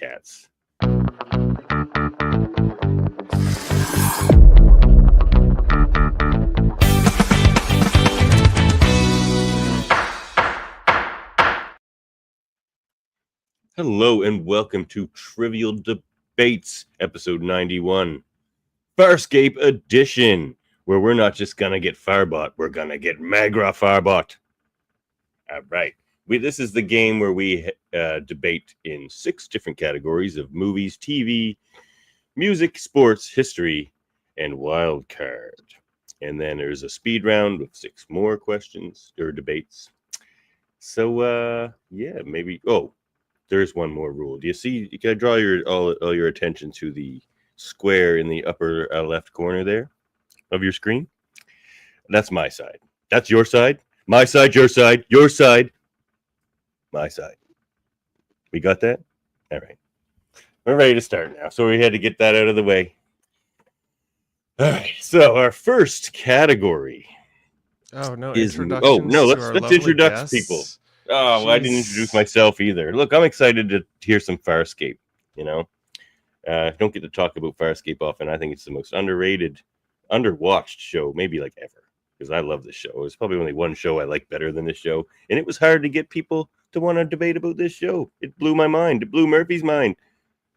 cats. Hello and welcome to Trivial Debates, episode 91, Farscape edition, where we're not just gonna get Farbot, we're gonna get Magra Farbot. All right. This is the game where we debate in 6 different categories of movies, TV, music, sports, history, and Wildcard. And then there's a speed round with 6 more questions or debates. So, yeah, maybe... Oh, there's one more rule. Do you see? You can draw all your attention to the square in the upper left corner there of your screen. That's my side. That's your side. My side, your side, your side, my side. We got that? All right. We're ready to start now. So we had to get that out of the way. All right. So our first category. Oh no! Is introductions let's introduce people. Oh, well, I didn't introduce myself either. Look, I'm excited to hear some Farscape. You know, don't get to talk about Farscape often. I think it's the most underrated, underwatched show, maybe like ever, because I love this show. There's probably only one show I like better than this show, and it was hard to get people to want to debate about this show. It blew my mind. It blew Murphy's mind.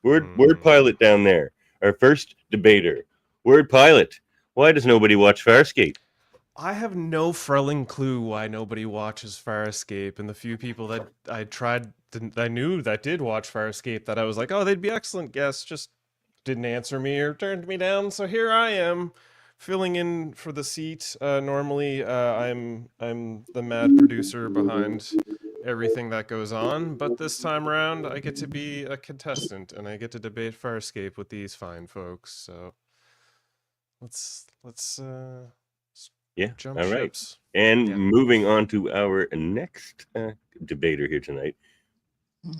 Word Pilot down there, our first debater. Word Pilot. Why does nobody watch Farscape? I have no frelling clue why nobody watches Farscape, and the few people that I knew that did watch Farscape, that I was like, oh, they'd be excellent guests, just didn't answer me or turned me down. So here I am, filling in for the seat. Normally, I'm the mad producer behind everything that goes on, but this time around, I get to be a contestant, and I get to debate Farscape with these fine folks. So let's Yeah, jump all right. ships. And moving on to our next debater here tonight,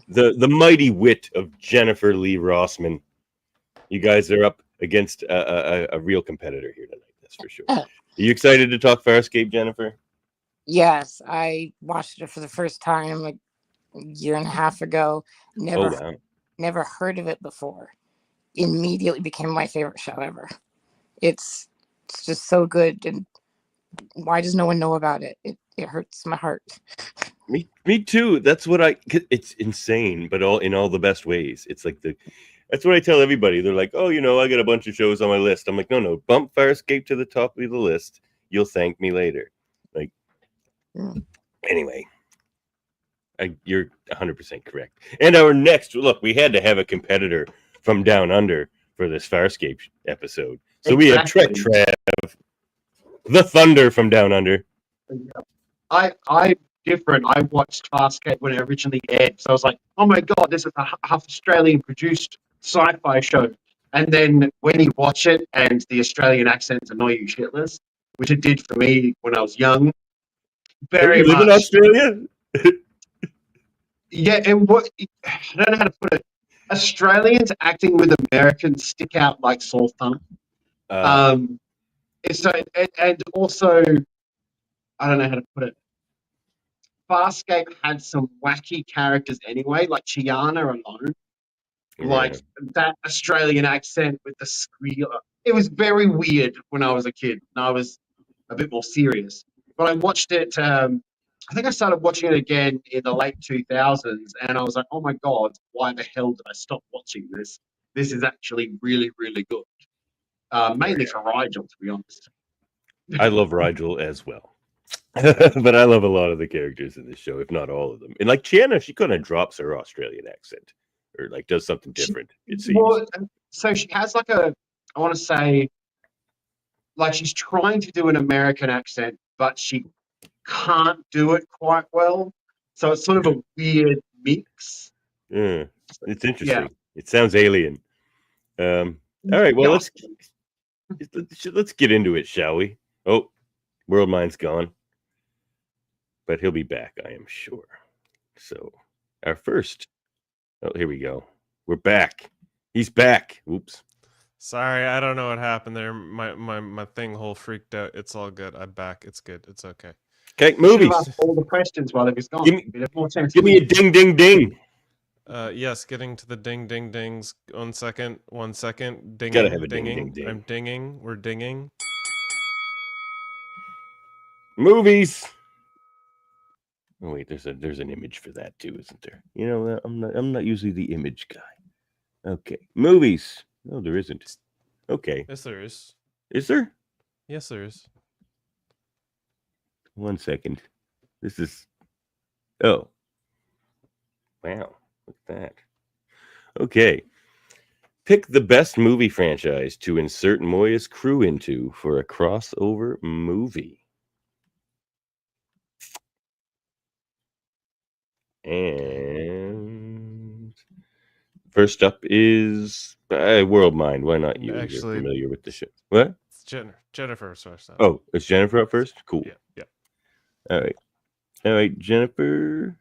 the mighty wit of Jennifer Lee Rossman. You guys are up against a real competitor here tonight, that's for sure. Are you excited to talk Farscape, Jennifer? Yes, I watched it for the first time like a year and a half ago. Never heard of it before. Immediately became my favorite show ever. It's just so good, and why does no one know about it? It hurts my heart. Me too. That's what it's insane, but in all the best ways. It's like that's what I tell everybody. They're like, oh, I got a bunch of shows on my list. I'm like, no, bump Farscape to the top of the list. You'll thank me later. Like, Anyway, you're 100% correct. And our next, look, we had to have a competitor from Down Under for this Farscape episode. So we have Trav, the Thunder from Down Under. I'm different. I watched Farscape when it originally aired, so I was like, "Oh my god, this is a half Australian produced sci-fi show." And then when you watch it and the Australian accents annoy you shitless, which it did for me when I was young, very much. You live in Australia? Yeah, and I don't know how to put it. Australians acting with Americans stick out like sore thumb. And also, I don't know how to put it. Farscape had some wacky characters anyway, like Chiana alone. Like that Australian accent with the squealer. It was very weird when I was a kid, and I was a bit more serious. But I watched it, I think I started watching it again in the late 2000s, and I was like, oh my god, why the hell did I stop watching this? This is actually really, really good. Mainly for Rigel, to be honest. I love Rigel as well. But I love a lot of the characters in this show, if not all of them. And like Chiana, she kind of drops her Australian accent or like does something different, it seems. Well, so she has like I want to say, like she's trying to do an American accent, but she can't do it quite well. So it's sort of a weird mix. Yeah, it's interesting. Yeah. It sounds alien. All right, well, let's get into it, shall we? Oh, World Mind's gone. But he'll be back, I am sure. So, our first... Oh, here we go. We're back. He's back. Oops. Sorry, I don't know what happened there. My thing whole freaked out. It's all good. I'm back. It's good. It's okay. Okay, movies. All the questions while he was gone. Give me a ding, ding, ding. Yes, getting to the ding ding dings. 1 second, 1 second. Dinging, Gotta have a ding, dinging. ding, ding. I'm dinging. We're dinging. Movies. Oh wait, there's an image for that too, isn't there? You know, I'm not usually the image guy. Okay, movies. No, there isn't. Okay, Yes, there is. is there? Yes, there is. 1 second. This is. Oh, wow! Look at that. Okay. Pick the best movie franchise to insert Moya's crew into for a crossover movie. And first up is World Mind. Why not you? Actually, You're familiar with the show. What? It's Jennifer first. Oh, it's Jennifer up first? Cool. Yeah. All right, Jennifer.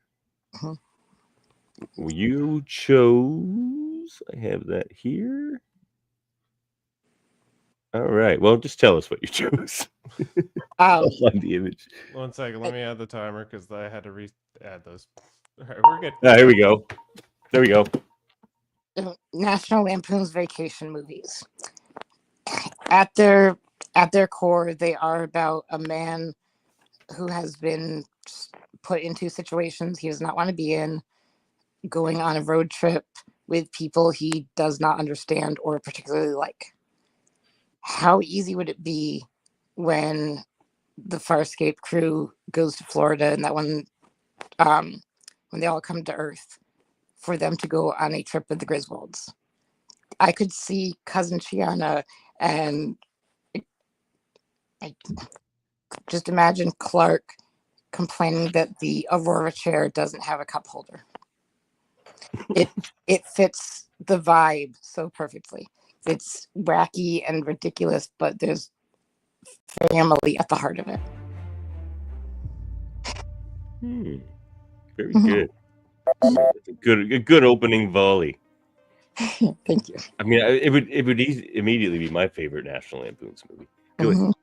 Mhm. You chose. I have that here. All right. Well, just tell us what you chose. I'll find the image. 1 second. Let me add the timer because I had to add those. All right, we're good. Here we go. There we go. National Lampoon's Vacation movies. At their core, they are about a man who has been put into situations he does not want to be in, going on a road trip with people he does not understand or particularly like. How easy would it be when the Farscape crew goes to Florida and that when they all come to Earth for them to go on a trip with the Griswolds? I could see Cousin Chiana and I just imagine Clark complaining that the Aurora chair doesn't have a cup holder. It fits the vibe so perfectly. It's wacky and ridiculous, but there's family at the heart of it. Very good. That's a good opening volley. Thank you. I mean, it would immediately be my favorite National Lampoon's movie. Good. Mhm.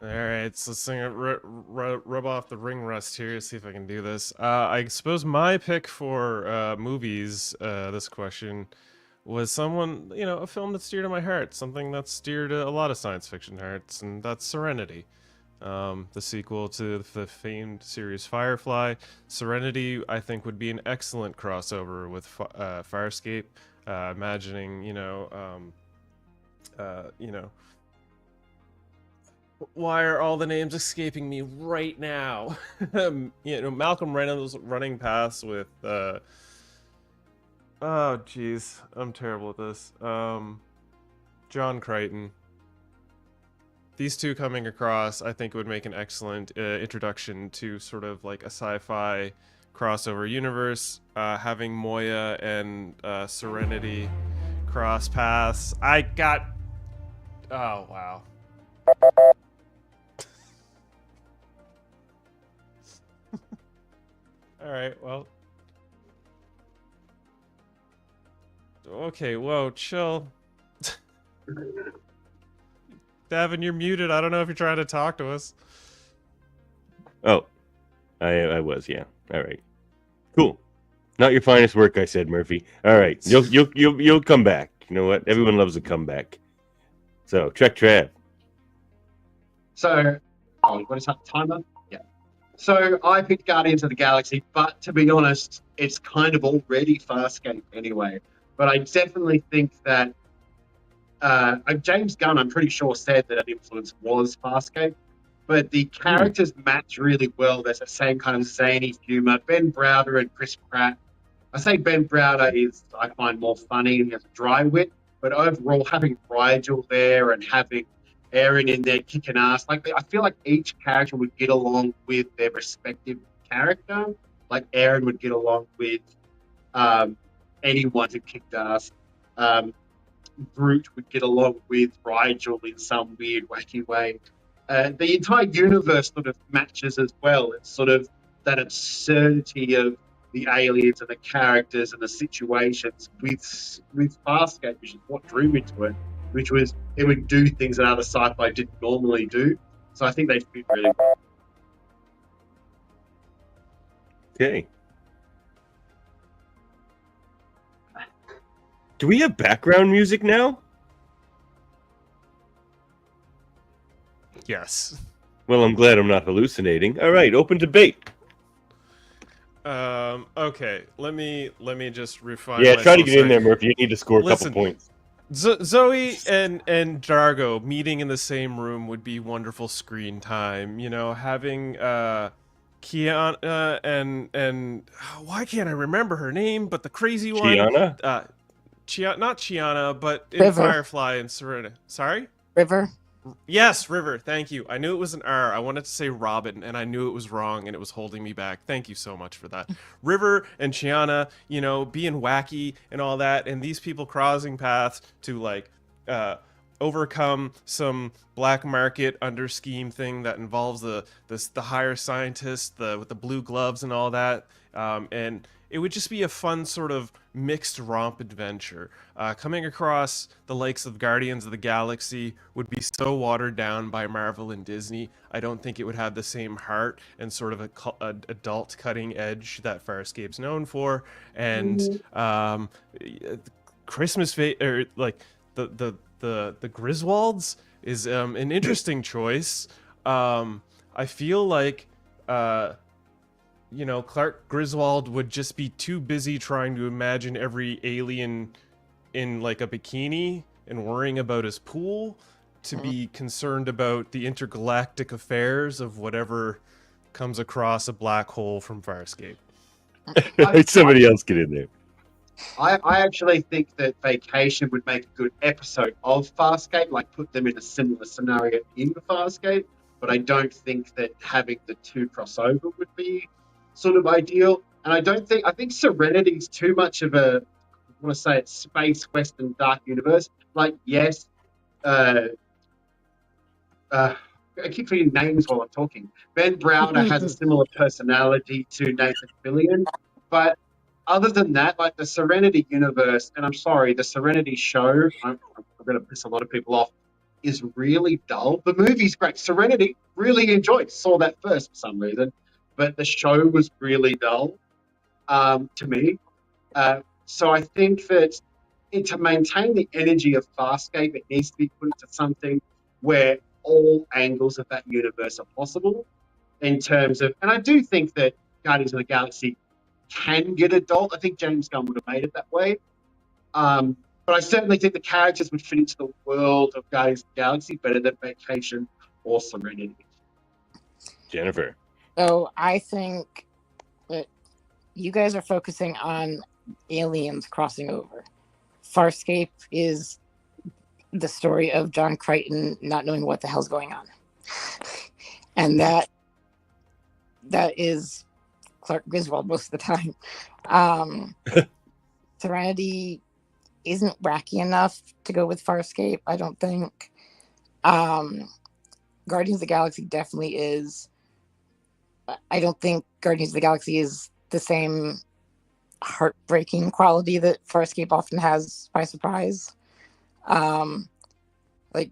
All right, so let's sing it, rub off the ring rust here. See if I can do this. I suppose my pick for movies, this question, was someone, a film that's dear to my heart, something that's dear to a lot of science fiction hearts, and that's Serenity. The sequel to the famed series Firefly. Serenity, I think, would be an excellent crossover with Farscape. Imagining, why are all the names escaping me right now? Malcolm Reynolds running past with oh jeez, I'm terrible at this. John Crichton. These two coming across, I think, would make an excellent introduction to sort of like a sci-fi crossover universe. Having Moya and Serenity cross paths. Oh wow. All right, well. Okay, whoa, chill. Davin, you're muted. I don't know if you're trying to talk to us. Oh, I was, yeah. All right, cool. Not your finest work, I said, Murphy. All right, you'll come back. You know what? Everyone loves a comeback. So, Trek Trav. So, what is that, timer? Yeah. So I picked Guardians of the Galaxy, but to be honest, it's kind of already Farscape anyway. But I definitely think that James Gunn, I'm pretty sure, said that an influence was Farscape. But the characters match really well. There's the same kind of zany humor. Ben Browder and Chris Pratt. I say Ben Browder is, I find, more funny and he has a dry wit. But overall, having Rigel there and having Aaron in there kicking ass, I feel like each character would get along with their respective character. Like Aaron would get along with anyone who kicked ass. Groot would get along with Rigel in some weird, wacky way. The entire universe sort of matches as well. It's sort of that absurdity of the aliens and the characters and the situations with Farscape, which is what drew me to it, which was it would do things that other sci-fi didn't normally do. So I think they fit really well. Okay. Do we have background music now? Yes. Well, I'm glad I'm not hallucinating. All right, open debate. Okay. Let me just refine. Yeah, try to myself. get in there, Murphy. You need to score a Listen, couple points. Zoe and Dargo meeting in the same room would be wonderful screen time. You know, having Kiana and why can't I remember her name? But the crazy Chiana? one, not Chiana, but in River. Firefly and Serena. Sorry. River. Yes, River. Thank you. I knew it was an R. I wanted to say Robin, and I knew it was wrong, and it was holding me back. Thank you so much for that. River and Chiana, you know, being wacky and all that, and these people crossing paths to like overcome some black market under scheme thing that involves the higher scientist, with the blue gloves and all that, and it would just be a fun sort of mixed romp adventure. Coming across the likes of Guardians of the Galaxy would be so watered down by Marvel and Disney. I don't think it would have the same heart and sort of a adult cutting edge that Farscape's known for. And Christmas or like the Griswolds is an interesting choice. I feel like you know, Clark Griswold would just be too busy trying to imagine every alien in like a bikini and worrying about his pool to be concerned about the intergalactic affairs of whatever comes across a black hole from Farscape. Somebody else get in there. I actually think that Vacation would make a good episode of Farscape, like put them in a similar scenario in Farscape, but I don't think that having the two crossover would be sort of ideal. And I think Serenity's too much of a, I want to say it's space western dark universe. Like, yes, I keep forgetting names while I'm talking. Ben Browder has a similar personality to Nathan Fillion, but other than that, like the Serenity universe, and I'm sorry, the Serenity show, I'm going to piss a lot of people off, is really dull. The movie's great. Serenity, really enjoyed. Saw that first for some reason, but the show was really dull to me. So I think that to maintain the energy of Farscape, it needs to be put into something where all angles of that universe are possible in terms of, and I do think that Guardians of the Galaxy can get adult. I think James Gunn would have made it that way. But I certainly think the characters would fit into the world of Guardians of the Galaxy better than Vacation or Serenity. Jennifer. So I think that you guys are focusing on aliens crossing over. Farscape is the story of John Crichton not knowing what the hell's going on. And that is Clark Griswold most of the time. Serenity isn't wacky enough to go with Farscape, I don't think. Guardians of the Galaxy definitely is. I don't think Guardians of the Galaxy is the same heartbreaking quality that Farscape often has by surprise. Like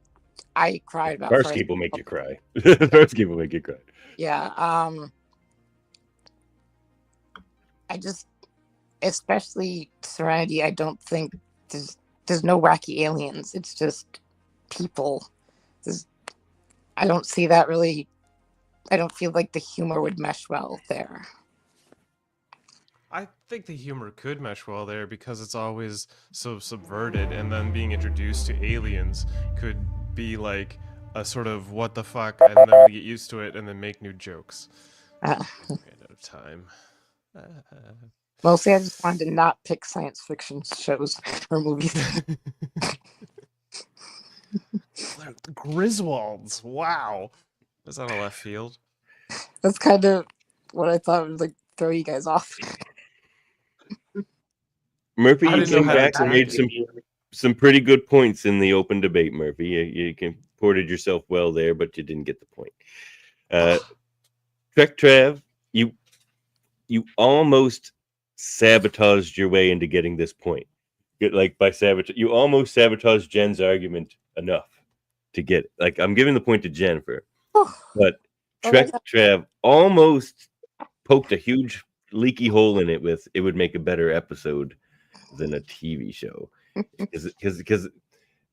I cried about Farscape will make you cry. Farscape will make you cry. Yeah. I just, especially Serenity, I don't think there's no wacky aliens. It's just people. I don't see that really. I don't feel like the humor would mesh well there. I think the humor could mesh well there because it's always so subverted, and then being introduced to aliens could be like a sort of what the fuck, and then we get used to it and then make new jokes. Ran out of time. Mostly I just wanted to not pick science fiction shows or movies. Griswolds, wow. Is that a left field? That's kind of what I thought would like throw you guys off. Murphy, I you didn't know came how to back and made some pretty good points in the open debate, Murphy. You comported yourself well there, but you didn't get the point. Trek Trav, you almost sabotaged your way into getting this point. Like by sabotage, you almost sabotaged Jen's argument enough to get it. Like I'm giving the point to Jennifer, but Trek Trav almost poked a huge leaky hole in it with it would make a better episode than a TV show, because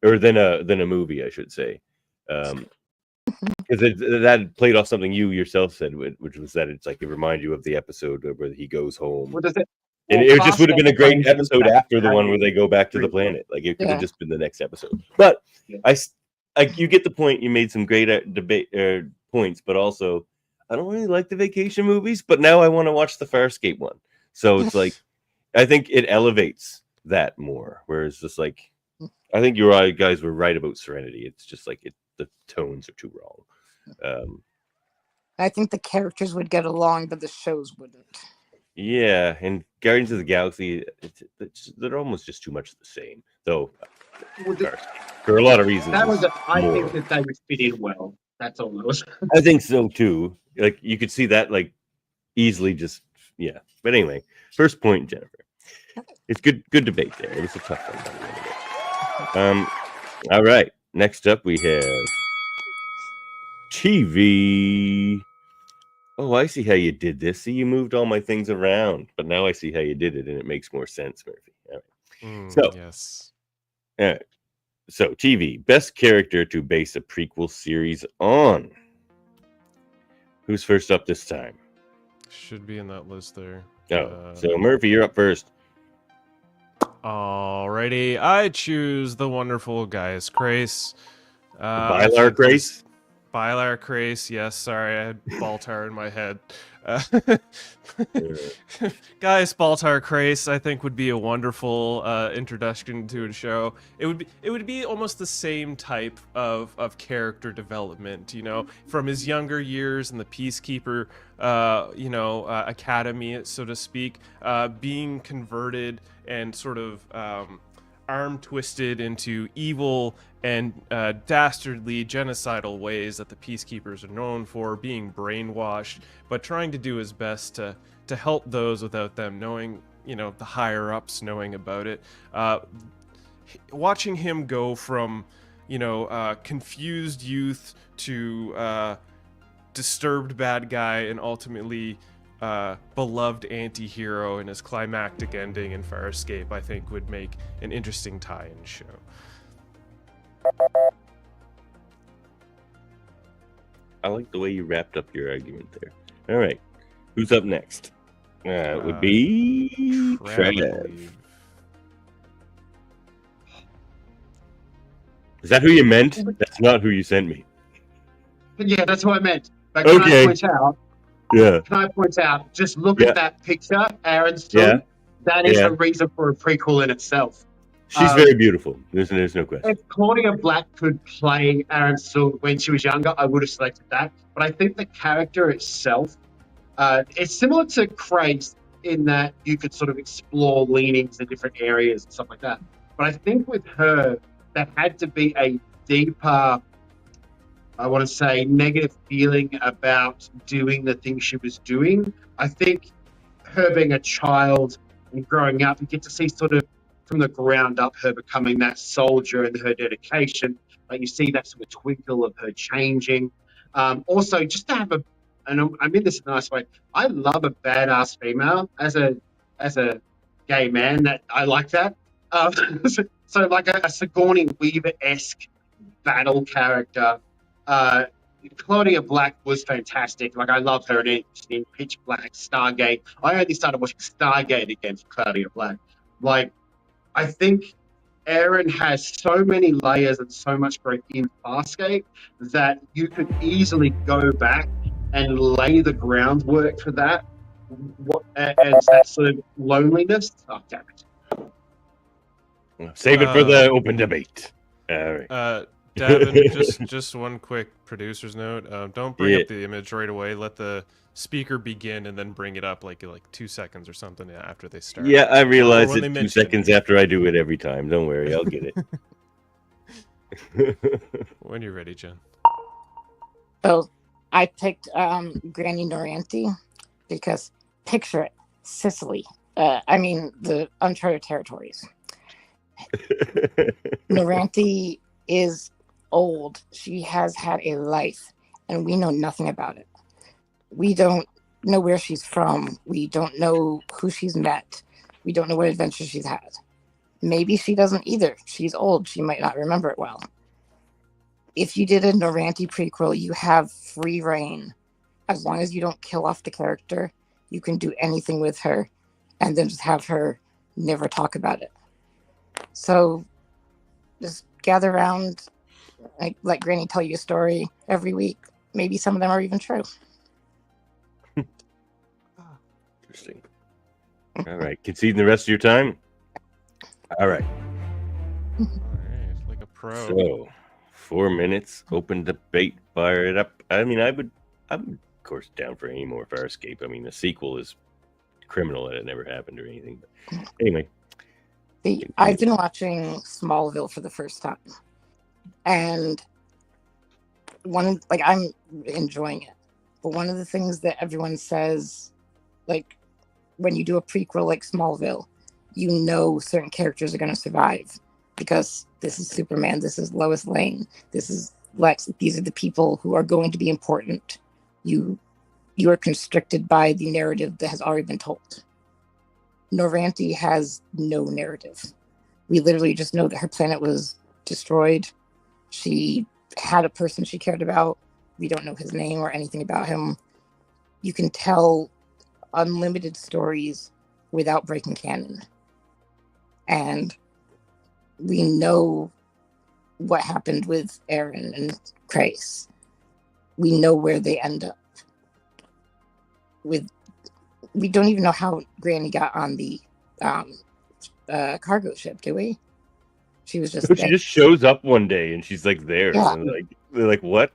or than a movie, I should say, because that played off something you yourself said, which was that it's like it reminds you of the episode where he goes home. What does it? And Well, it just would have been a great episode after the one where they go back to the prequel. planet. Like it could have just been the next episode. But you get the point. You made some great debate points, but also I don't really like the vacation movies. But now I want to watch the Farscape one. So it's like I think it elevates that more. Whereas just like I think you guys were right about Serenity. It's just like the tones are too wrong. I think the characters would get along, but the shows wouldn't. Yeah, and Guardians of the Galaxy, they're almost just too much the same. Though, for a lot of reasons. I think that they would fit in well. That's all it was. I think so too. Like you could see that like easily just But anyway, first point, Jennifer. It's good debate there. It was a tough one. All right. Next up we have TV. Oh, I see how you did this. See, you moved all my things around, but now I see how you did it, and it makes more sense, Murphy. All right. Yes. All right. So, TV, best character to base a prequel series on. Who's first up this time? Should be in that list there. So Murphy, you're up first. Alrighty, I choose the wonderful Gaius Crace. Bylar Crace? Bylar Crace, yes, sorry, I had Baltar in my head. Gaius Baltar Crace, I think, would be a wonderful introduction to a show. It would be almost the same type of character development, from his younger years in the Peacekeeper, academy, so to speak, being converted and sort of arm twisted into evil and dastardly genocidal ways that the Peacekeepers are known for, being brainwashed, but trying to do his best to help those without them knowing, the higher ups knowing about it. Watching him go from, confused youth to disturbed bad guy and ultimately beloved anti-hero in his climactic ending in Farscape, I think would make an interesting tie-in show. I like the way you wrapped up your argument there. All right. Who's up next? It would be Trev. Is that who you meant? That's not who you sent me. Yeah, that's what I meant. But Okay. Can I point out, just look at that picture, Aaron's son. Yeah. That is a reason for a prequel in itself. She's very beautiful. There's no question. If Claudia Black could play Aaron Soon when she was younger, I would have selected that. But I think the character itself, it's similar to Craig's in that you could sort of explore leanings in different areas and stuff like that. But I think with her, there had to be a deeper, I want to say, negative feeling about doing the things she was doing. I think her being a child and growing up, you get to see sort of from the ground up her becoming that soldier and her dedication. Like you see that sort of twinkle of her changing. Also, just to have and I mean this in a nice way, I love a badass female as a gay man. That I like that. So like a Sigourney Weaver-esque battle character. Claudia Black was fantastic. Like I love her in Pitch Black, Stargate. I only started watching Stargate again for Claudia Black. Like I think Aaron has so many layers and so much growth in Farscape that you could easily go back and lay the groundwork for that. As that sort of loneliness. Oh, damn it. Save it for the open debate. All right. Devin, just one quick producer's note. Don't bring up the image right away. Let the speaker begin and then bring it up like 2 seconds or something after they start. Yeah, I realize it 2 seconds after I do it every time. Don't worry, I'll get it. When you're ready, Jen. Oh, I picked Granny Noranti because picture it, Sicily. The uncharted territories. Noranti is old. She has had a life, and we know nothing about it. We don't know where she's from. We don't know who she's met. We don't know what adventures she's had. Maybe she doesn't either. She's old. She might not remember it well. If you did a Noranti prequel, you have free reign. As long as you don't kill off the character, you can do anything with her and then just have her never talk about it. So just gather around, let Granny tell you a story every week. Maybe some of them are even true. Interesting. All right. Conceding the rest of your time? All right. All right, like a pro. So, 4 minutes, open debate, fire it up. I mean, I'm of course down for any more Farscape. I mean, the sequel is criminal that it never happened or anything. But anyway. I've been watching Smallville for the first time. And I'm enjoying it. But one of the things that everyone says, like, when you do a prequel like Smallville, you know certain characters are going to survive because this is Superman, this is Lois Lane, this is Lex. These are the people who are going to be important. You are constricted by the narrative that has already been told. Noranti has no narrative. We literally just know that her planet was destroyed. She had a person she cared about. We don't know his name or anything about him. You can tell unlimited stories without breaking canon. And we know what happened with Aaron and Grace. We know where they end up. We don't even know how Granny got on the cargo ship, do we? She was just she just shows up one day and she's like there. Yeah. And they're like, what?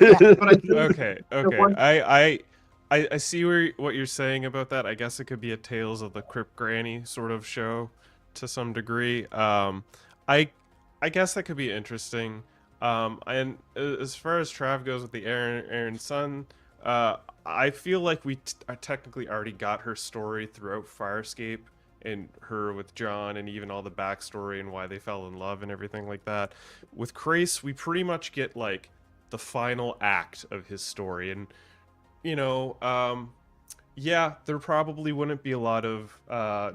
Yeah. Okay. I see what you're saying about that. I guess it could be a Tales of the Crypt Granny sort of show to some degree. I guess that could be interesting. And as far as Trav goes with the Aaron son, I feel like we technically already got her story throughout Farscape, and her with John, and even all the backstory and why they fell in love and everything like that. With Grace, we pretty much get like the final act of his story, and yeah, there probably wouldn't be a lot of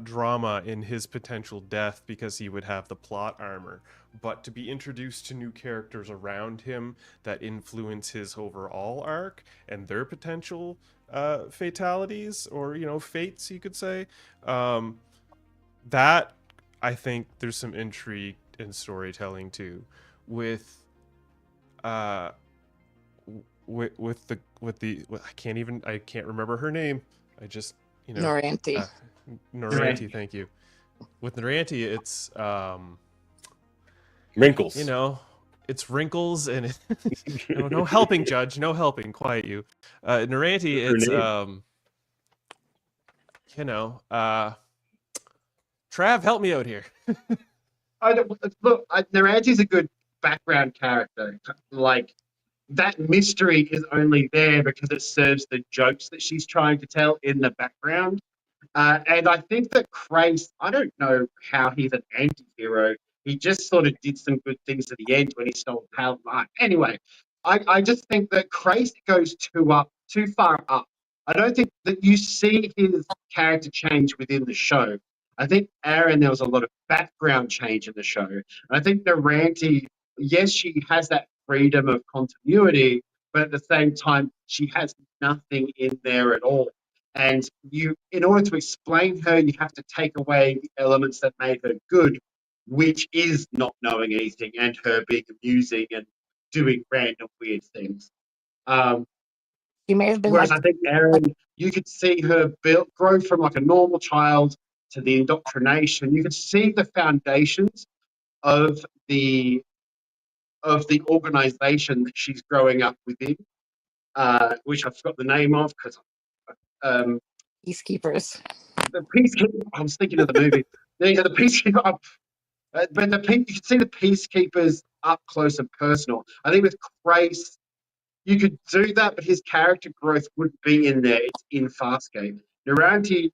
drama in his potential death because he would have the plot armor. But to be introduced to new characters around him that influence his overall arc and their potential fatalities or, fates, you could say, that I think there's some intrigue in storytelling too. With the I can't remember her name. I just Noranti. Noranti, thank you. With Noranti, it's wrinkles. It's wrinkles and no helping, Judge, no helping. Quiet you. Noranti, it's Trav, help me out here. Noranti's a good background character. Like, that mystery is only there because it serves the jokes that she's trying to tell in the background. And I think that Grace, I don't know how he's an anti-hero. He just sort of did some good things at the end when he stole Pal's life. Anyway, I just think that Grace goes too far up. I don't think that you see his character change within the show. I think Aaron, there was a lot of background change in the show. And I think Noranti, yes, she has that freedom of continuity, but at the same time, she has nothing in there at all. And in order to explain her, you have to take away the elements that made her good, which is not knowing anything and her being amusing and doing random weird things. She may have been whereas I think Aaron, you could see her grow from like a normal child to the indoctrination. You could see the foundations of the organization that she's growing up within, which I forgot the name of because Peacekeepers. The Peacekeeper. I was thinking of the movie. The Peacekeeper. But you can see the Peacekeepers up close and personal. I think with Grace, you could do that, but his character growth wouldn't be in there. It's in Farscape. Noranti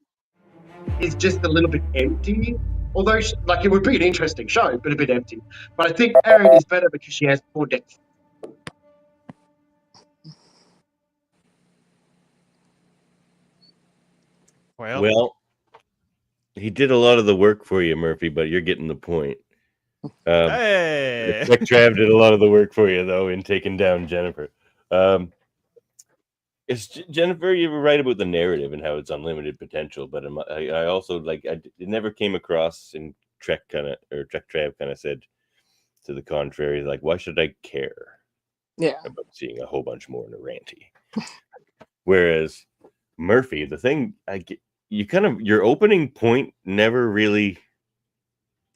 is just a little bit empty. Although, it would be an interesting show, but a bit empty. But I think Aaron is better because she has more depth. Well, he did a lot of the work for you, Murphy, but you're getting the point. Hey! Tech Trav did a lot of the work for you, though, in taking down Jennifer. Jennifer, you were right about the narrative and how it's unlimited potential, but I also it never came across in Trek Trav kind of said to the contrary, like, why should I care about seeing a whole bunch more Naranti? Whereas Murphy, the thing your opening point never really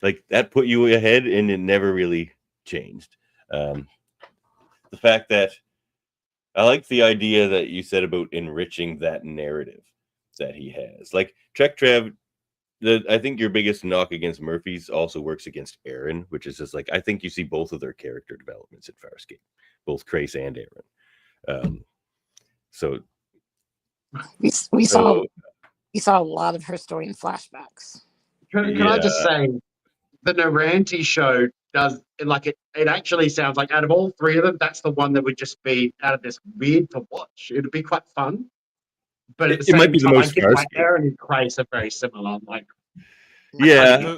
that put you ahead, and it never really changed. The fact that I like the idea that you said about enriching that narrative that he has. Like Trek Trav, I think your biggest knock against Murphy's also works against Aaron, which is just I think you see both of their character developments in Farscape, both Crace and Aaron. So we saw a lot of her story in flashbacks. Can I just say, the Naranti show does it actually sounds like out of all three of them, that's the one that would just be out of this weird to watch. It'd be quite fun. But at the same might be time, the most Farscape. Aaron and Crace are very similar. Yeah,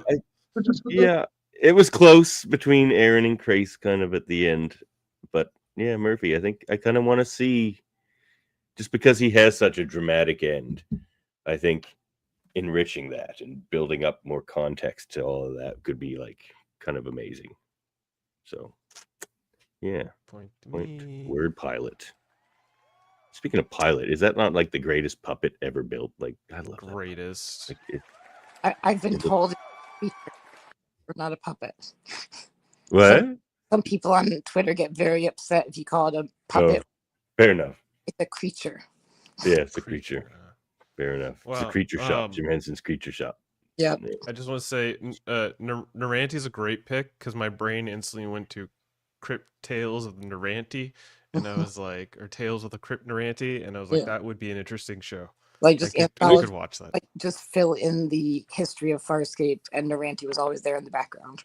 it was close between Aaron and Crace kind of at the end. But yeah, Murphy, I think I kind of want to see, just because he has such a dramatic end, I think enriching that and building up more context to all of that could be kind of amazing. So yeah, point word pilot. Speaking of pilot, is that not the greatest puppet ever built? I love greatest. I've been told we're not a puppet. What? Some people on Twitter get very upset if you call it a puppet. Fair enough. It's a creature. Yeah, it's a creature. Fair enough. It's a creature shop. Jim Henson's creature shop. Yeah. I just want to say, Naranti is a great pick because my brain instantly went to Crypt Tales of the Naranti, and I was like, or Tales of the Crypt Naranti, and I was like, that would be an interesting show. I could watch that. Just fill in the history of Farscape, and Naranti was always there in the background.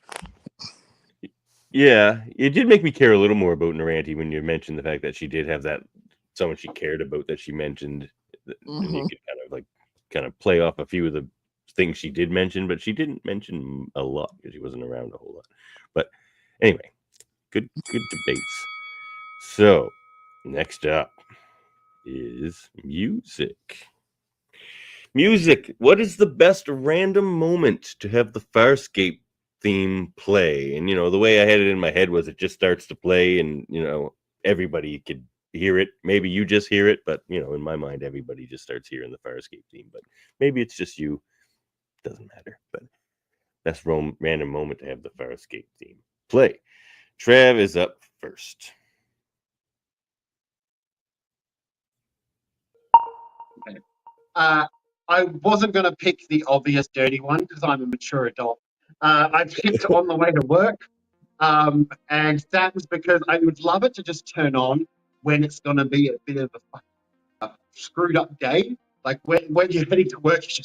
Yeah, it did make me care a little more about Naranti when you mentioned the fact that she did have someone she cared about that she mentioned, and you could kind of play off a few of the things she did mention, but she didn't mention a lot because she wasn't around a whole lot. But anyway, good debates. So next up is music. What is the best random moment to have the Farscape theme play? And the way I had it in my head was it just starts to play, and everybody could hear it. Maybe you just hear it, but in my mind everybody just starts hearing the Farscape theme. But maybe it's just you. Doesn't matter. But that's random moment to have the Farscape theme play. Trav is up first. Okay. I wasn't going to pick the obvious dirty one because I'm a mature adult. I picked On the Way to Work. And that was because I would love it to just turn on when it's going to be a bit of a screwed up day. When you're heading to work, you're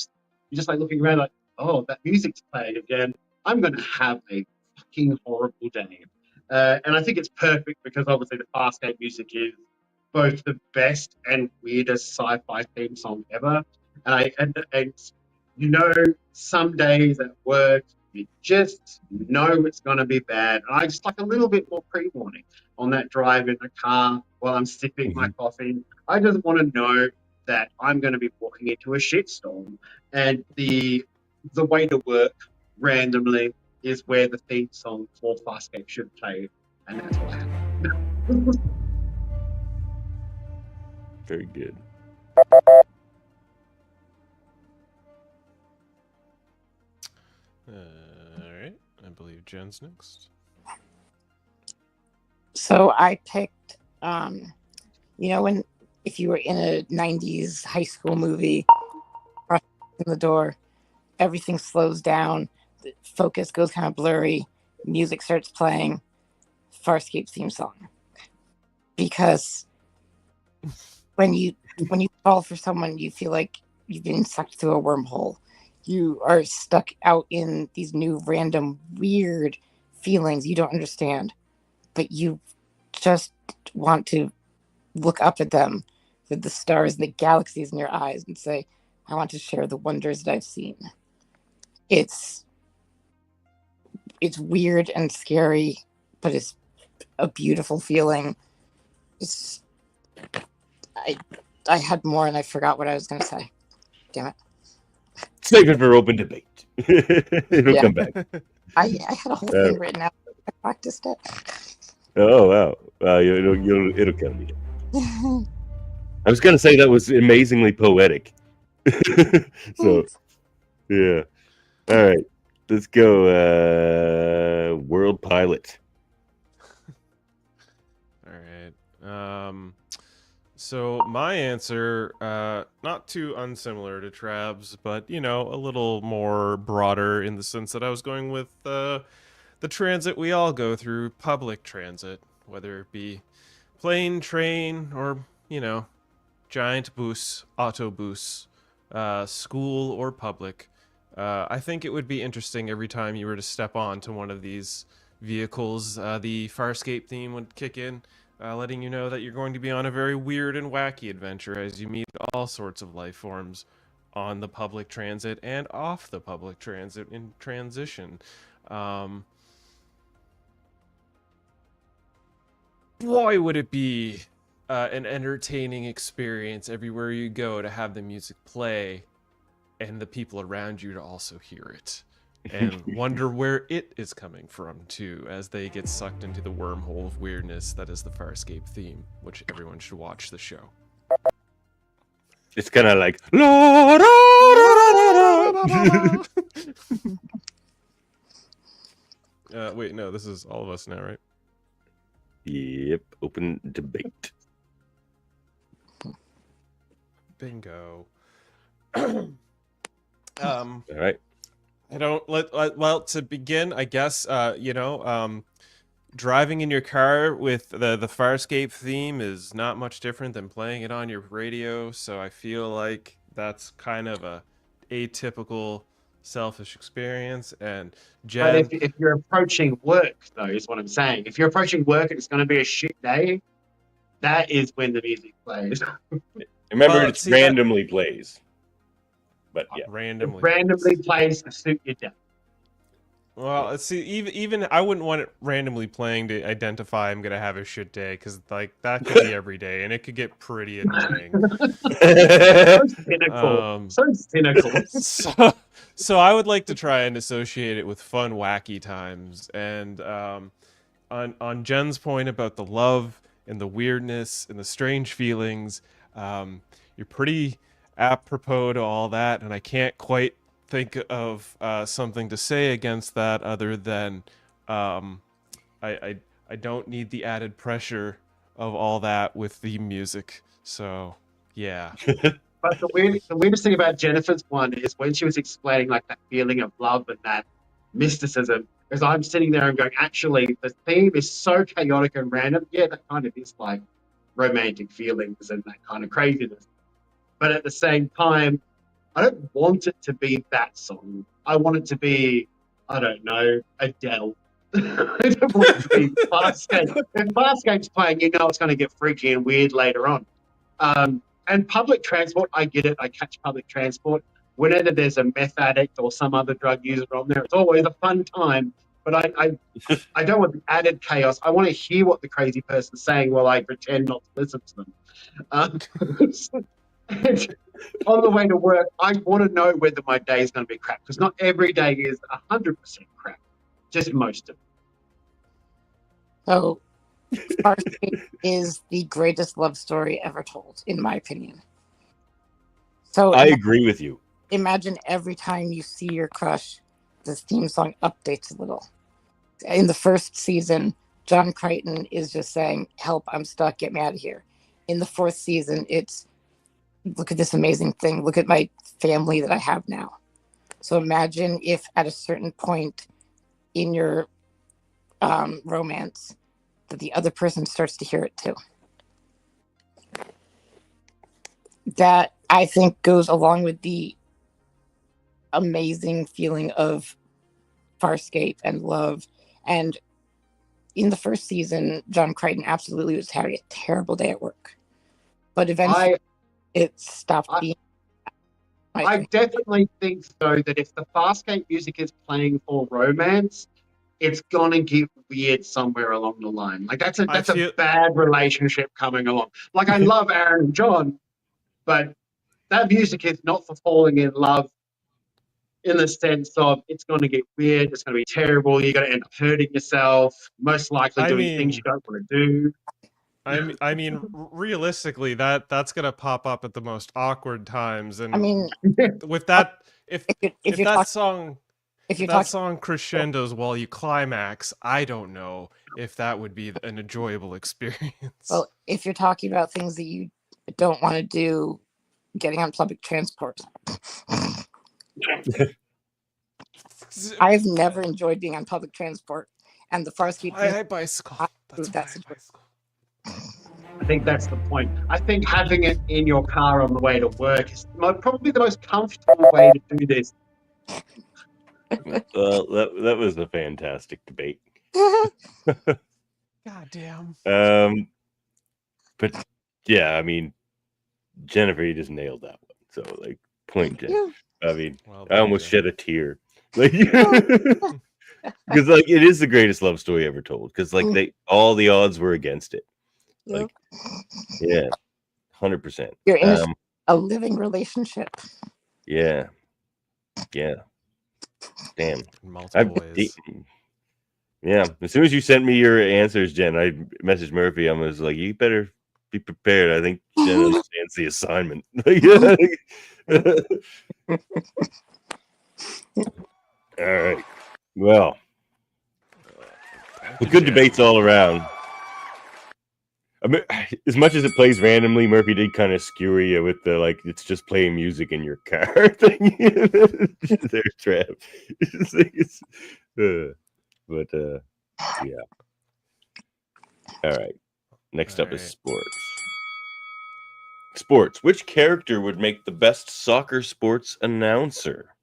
just looking around oh, that music's playing again. I'm going to have a fucking horrible day. And I think it's perfect because obviously the Farscape music is both the best and weirdest sci-fi theme song ever. And some days at work, you just know it's going to be bad. And I just like a little bit more pre-warning on that drive in the car while I'm sipping my coffee. I just want to know that I'm going to be walking into a shitstorm. And the Way to Work randomly is where the theme song for Farscape should play. And that's what happened. Very good. All right. I believe Jen's next. So I picked, if you were in a 90s high school movie, in the door, everything slows down, the focus goes kind of blurry, music starts playing, Farscape theme song. Because when you fall for someone, you feel like you've been sucked through a wormhole. You are stuck out in these new random weird feelings you don't understand, but you just want to look up at them with the stars and the galaxies in your eyes and say, I want to share the wonders that I've seen. It's weird and scary, but it's a beautiful feeling. It's I had more and I forgot what I was going to say. Damn it. Save it for open debate. It'll come back. I had a whole thing written out. I practiced it. Oh wow! It'll come to you. I was gonna say that was amazingly poetic. So, yeah. All right, let's go. World pilot. All right. So my answer, not too unsimilar to Trav's, but a little more broader in the sense that I was going with the transit we all go through, public transit, whether it be plane, train, or giant bus, autobus, school or public. I think it would be interesting every time you were to step onto one of these vehicles. The Farscape theme would kick in, letting you know that you're going to be on a very weird and wacky adventure as you meet all sorts of life forms on the public transit and off the public transit in transition. Boy, would it be an entertaining experience everywhere you go to have the music play and the people around you to also hear it and wonder where it is coming from too, as they get sucked into the wormhole of weirdness that is the Farscape theme, which everyone should watch the show. It's kind of like wait, no, this is all of us now, right? Yep, open debate. Bingo. All right. I don't well, to begin, I guess, driving in your car with the Farscape theme is not much different than playing it on your radio, so I feel like that's kind of a atypical selfish experience. And Jen, but if you're approaching work, though, is what I'm saying. If you're approaching work and it's going to be a shit day, that is when the music plays. Remember, it's randomly plays. But yeah, randomly plays to suit your day. Well, see, even I wouldn't want it randomly playing to identify I'm gonna have a shit day, because like that could be every day and it could get pretty annoying. So cynical. So I would like to try and associate it with fun, wacky times. And on Jen's point about the love and the weirdness and the strange feelings, you're pretty apropos to all that, and I can't quite think of something to say against that other than I don't need the added pressure of all that with the music. So yeah. But the weirdest thing about Jennifer's one is when she was explaining like that feeling of love and that mysticism, because I'm sitting there and going, actually, the theme is so chaotic and random. Yeah, that kind of is like romantic feelings and that kind of craziness. But at the same time, I don't want it to be that song. I want it to be, I don't know, Adele. I don't want it to be Farscape. If Farscape's playing, it's going to get freaky and weird later on. And public transport, I get it. I catch public transport. Whenever there's a meth addict or some other drug user on there, it's always a fun time. But I don't want the added chaos. I want to hear what the crazy person's saying while I pretend not to listen to them. On the way to work, I want to know whether my day is going to be crap, because not every day is 100% crap, just most of it. So, Farscape is the greatest love story ever told, in my opinion. So I agree with you. Imagine every time you see your crush, this theme song updates a little. In the first season, John Crichton is just saying, "Help, I'm stuck, get me out of here." In the fourth season, it's, "Look at this amazing thing. Look at my family that I have now." So imagine if at a certain point in your romance that the other person starts to hear it too. That, I think, goes along with the amazing feeling of Farscape and love. And in the first season, John Crichton absolutely was having a terrible day at work. But eventually it stopped being. I definitely think, though, that if the Farscape music is playing for romance, it's gonna get weird somewhere along the line. Like that's a bad relationship coming along. Like I love Aaron and John, but that music is not for falling in love in the sense of it's going to get weird, it's going to be terrible, you're going to end up hurting yourself, most likely doing things you don't want to do. I mean, realistically, that's gonna pop up at the most awkward times, and I mean, with that, if that talking, song crescendos while you climax, I don't know if that would be an enjoyable experience. Well, if you're talking about things that you don't want to do, getting on public transport. I've never enjoyed being on public transport, and the Farscape. I bicycle. That's why I bicycle. I think that's the point. I think having it in your car on the way to work is probably the most comfortable way to do this. That was a fantastic debate. God damn. But yeah, I mean, Jennifer, you just nailed that one. So like, point Jen. I mean, I almost shed a tear. Like, because like it is the greatest love story ever told. Because like all the odds were against it. Like, yeah, 100%. You're in a living relationship. Yeah. Damn. Multiple ways. Yeah. As soon as you sent me your answers, Jen, I messaged Murphy. I was like, you better be prepared. I think Jen understands the assignment. All right. Well, good debates all around. I mean, as much as it plays randomly, Murphy did kind of skewer you with the like it's just playing music in your car thing. There, Trav. Yeah. All right. Next up is sports. Sports. Which character would make the best soccer sports announcer?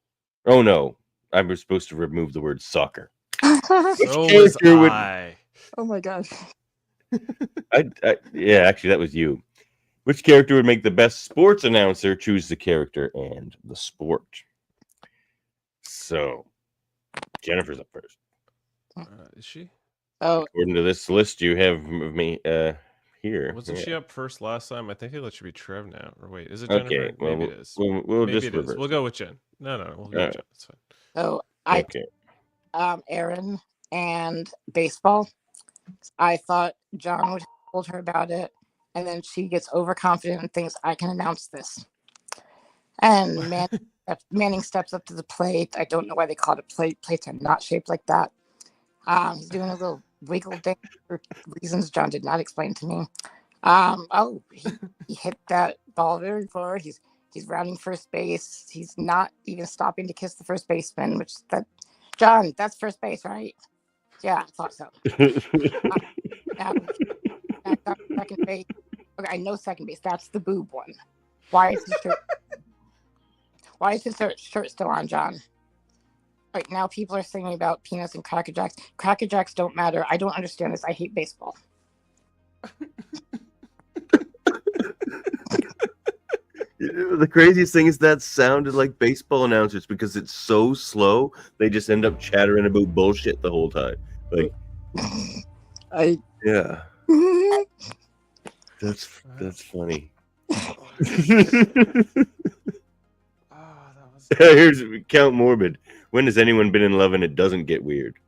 Oh no, I was supposed to remove the word soccer. So would? Oh my gosh. Yeah, actually, that was you. Which character would make the best sports announcer? Choose the character and the sport. So, Jennifer's up first. Is she? Oh, according to this list, you have me here. Wasn't she up first last time? I think it should be Trev now. Or wait, is it Jennifer? Okay, well, maybe it is. We'll maybe just it is. We'll go with Jen. No, we'll go with Jen. That's fine. So Aaron and baseball. I thought John would have told her about it, and then she gets overconfident and thinks I can announce this. And Manning steps up to the plate. I don't know why they call it a plate. Plates are not shaped like that. He's doing a little wiggle dance for reasons John did not explain to me. He hit that ball very far. He's rounding first base. He's not even stopping to kiss the first baseman, John, that's first base, right? Yeah, I thought so. Second base. Okay, I know second base. That's the boob one. Why is his shirt still on, John? Right now, people are singing about peanuts and Cracker Jacks. Cracker Jacks don't matter. I don't understand this. I hate baseball. The craziest thing is that sounded like baseball announcers because it's so slow. They just end up chattering about bullshit the whole time. Like, yeah, that's funny. Here's Count Morbid. When has anyone been in love and it doesn't get weird?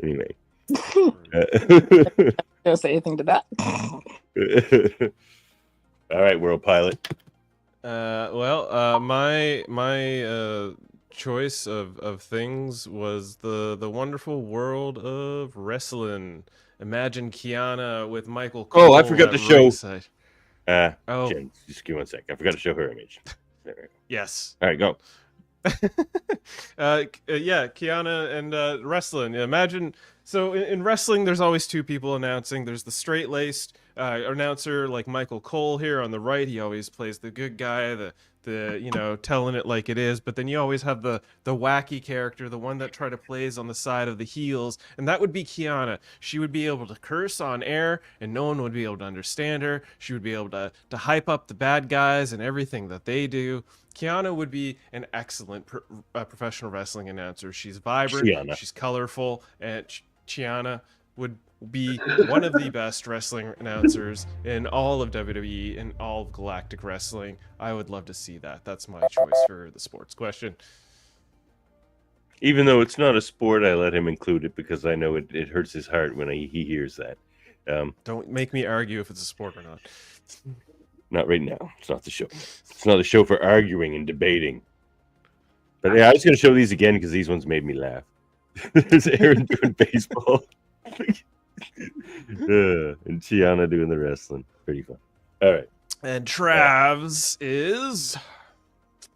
Anyway, don't say anything to that. All right, World Pilot. My choice of things was the wonderful world of wrestling. Imagine Kiana with Michael Cole. Oh, I forgot to show. Jen, just give me 1 sec. I forgot to show her image. Yes. All right, go. Kiana and wrestling. Imagine. So in wrestling, there's always two people announcing. There's the straight-laced announcer like Michael Cole here on the right. He always plays the good guy, the telling it like it is, but then you always have the wacky character, the one that plays on the side of the heels, and that would be Kiana. She would be able to curse on air and no one would be able to understand her. She would be able to hype up the bad guys and everything that they do. Kiana would be an excellent professional wrestling announcer. She's vibrant, she's colorful, and Chiana would be one of the best wrestling announcers in all of WWE and all of Galactic Wrestling. I would love to see that. That's my choice for the sports question. Even though it's not a sport, I let him include it because I know it hurts his heart when he hears that. Don't make me argue if it's a sport or not. Not right now. It's not the show. It's not a show for arguing and debating. But yeah, I was going to show these again because these ones made me laugh. There's Aaron doing baseball. And Chiana doing the wrestling. Pretty fun. All right. And Trav's is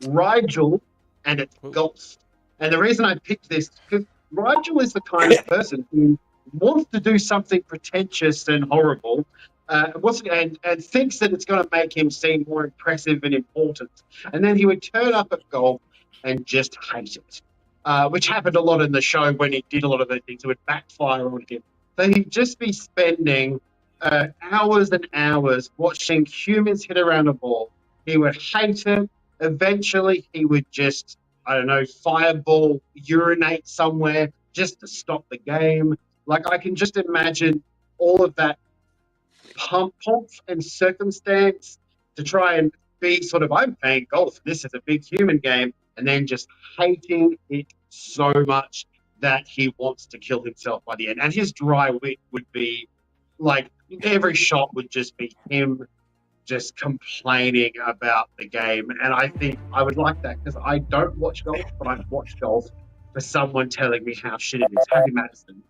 Rigel, and it's golf. And the reason I picked this because Rigel is the kind of person who wants to do something pretentious and horrible, and thinks that it's going to make him seem more impressive and important. And then he would turn up at golf and just hate it, which happened a lot in the show when he did a lot of those things. It would backfire on him. So he'd just be spending hours and hours watching humans hit around a ball. He would hate it. Eventually, he would just, fireball, urinate somewhere just to stop the game. Like, I can just imagine all of that pomp and circumstance to try and be sort of, I'm playing golf. This is a big human game. And then just hating it so much that he wants to kill himself by the end. And his dry wit would be like every shot would just be him just complaining about the game. And I think I would like that because I don't watch golf, but I've watched golf for someone telling me how shit it is. Happy Madison.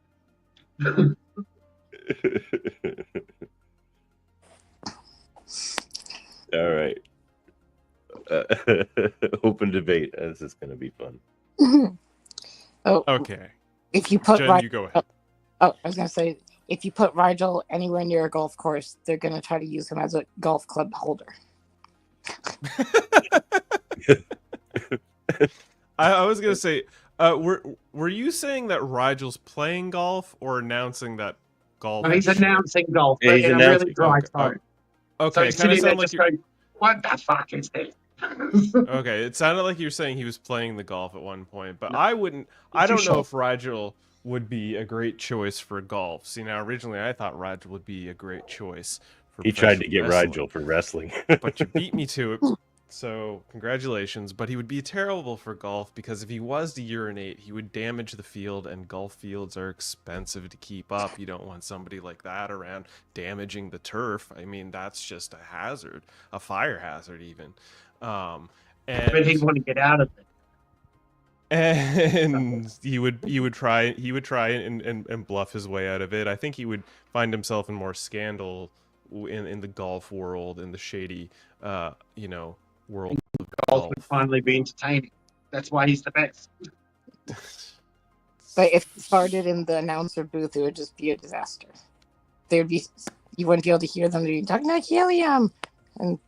All right. Open debate. This is going to be fun. Oh, okay. If you put Jen, you go ahead. I was going to say, if you put Rigel anywhere near a golf course, they're going to try to use him as a golf club holder. I was going to say, were you saying that Rigel's playing golf or announcing that golf? No, he's announcing golf, Yeah, but he's in a really dry tone. Okay, So he's sitting there just going, what the fuck is this? Okay, it sounded like you were saying he was playing the golf at one point, but no, I don't know if Rigel would be a great choice for golf. See, now originally I thought Rigel would be a great choice for He tried to get wrestling, Rigel for wrestling. but you beat me to it. So congratulations, but he would be terrible for golf because if he was to urinate, he would damage the field, and golf fields are expensive to keep up. You don't want somebody like that around damaging the turf. I mean, that's just a hazard, a fire hazard even. But he'd want to get out of it. And he would try and bluff his way out of it. I think he would find himself in more scandal in the golf world, in the shady world of golf. Would finally be entertaining. That's why he's the best. But if it started in the announcer booth, it would just be a disaster. You wouldn't be able to hear them. They'd be talking about helium, and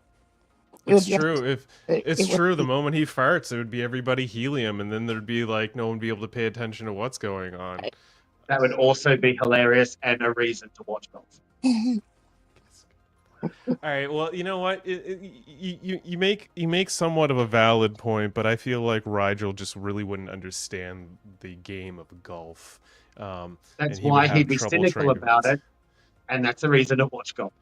it's true. It's true. The moment he farts, it would be everybody helium, and then there'd be like no one would be able to pay attention to what's going on. That would also be hilarious and a reason to watch golf. All right. Well, you know what? You make somewhat of a valid point, but I feel like Rigel just really wouldn't understand the game of golf. That's why he'd be cynical about it, and that's a reason to watch golf.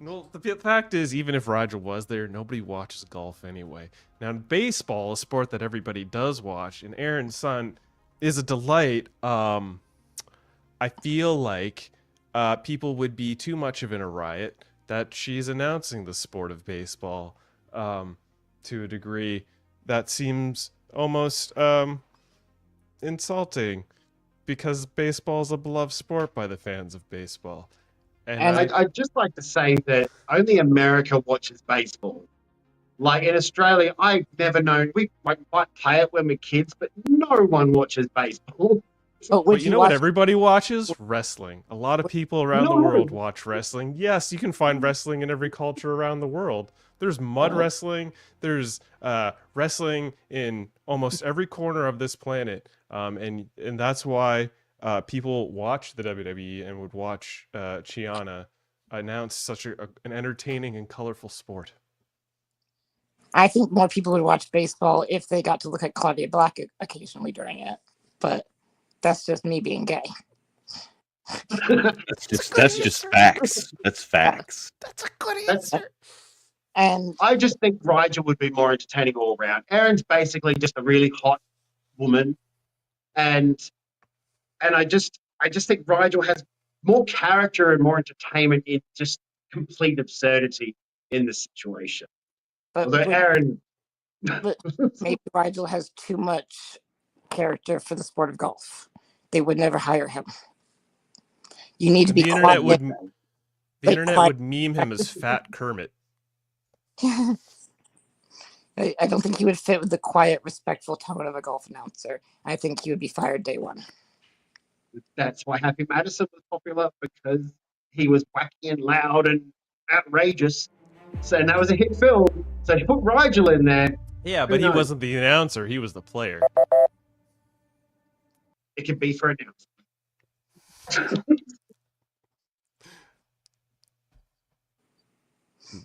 Well, the fact is, even if Rigel was there, nobody watches golf anyway. Now, baseball, a sport that everybody does watch, and Aaron's son is a delight. I feel like people would be too much of in a riot that she's announcing the sport of baseball to a degree that seems almost insulting, because baseball is a beloved sport by the fans of baseball. And I'd just like to say that only America watches baseball. Like in Australia, I've never known, we might play it when we're kids, but no one watches baseball. But you know what everybody watches? Wrestling. A lot of people around the world watch wrestling. Yes, you can find wrestling in every culture around the world, There's mud wrestling. There's wrestling in almost every corner of this planet, and that's why people watch the WWE and would watch Chiana announce such an entertaining and colorful sport. I think more people would watch baseball if they got to look at Claudia Black occasionally during it, but that's just me being gay. That's just facts. That's facts. That's a good answer. And I just think Rigel would be more entertaining all around. Erin's basically just a really hot woman, and I just think Rigel has more character and more entertainment in just complete absurdity in the situation. Although Erin, but maybe Rigel has too much character for the sport of golf. They would never hire him. You need to be quiet. The internet would meme him as Fat Kermit. I don't think he would fit with the quiet, respectful tone of a golf announcer. I think he would be fired day one. That's why Happy Madison was popular, because he was wacky and loud and outrageous. So, and that was a hit film. So he put Rigel in there. Yeah, but he wasn't the announcer. He was the player. It could be for announcer.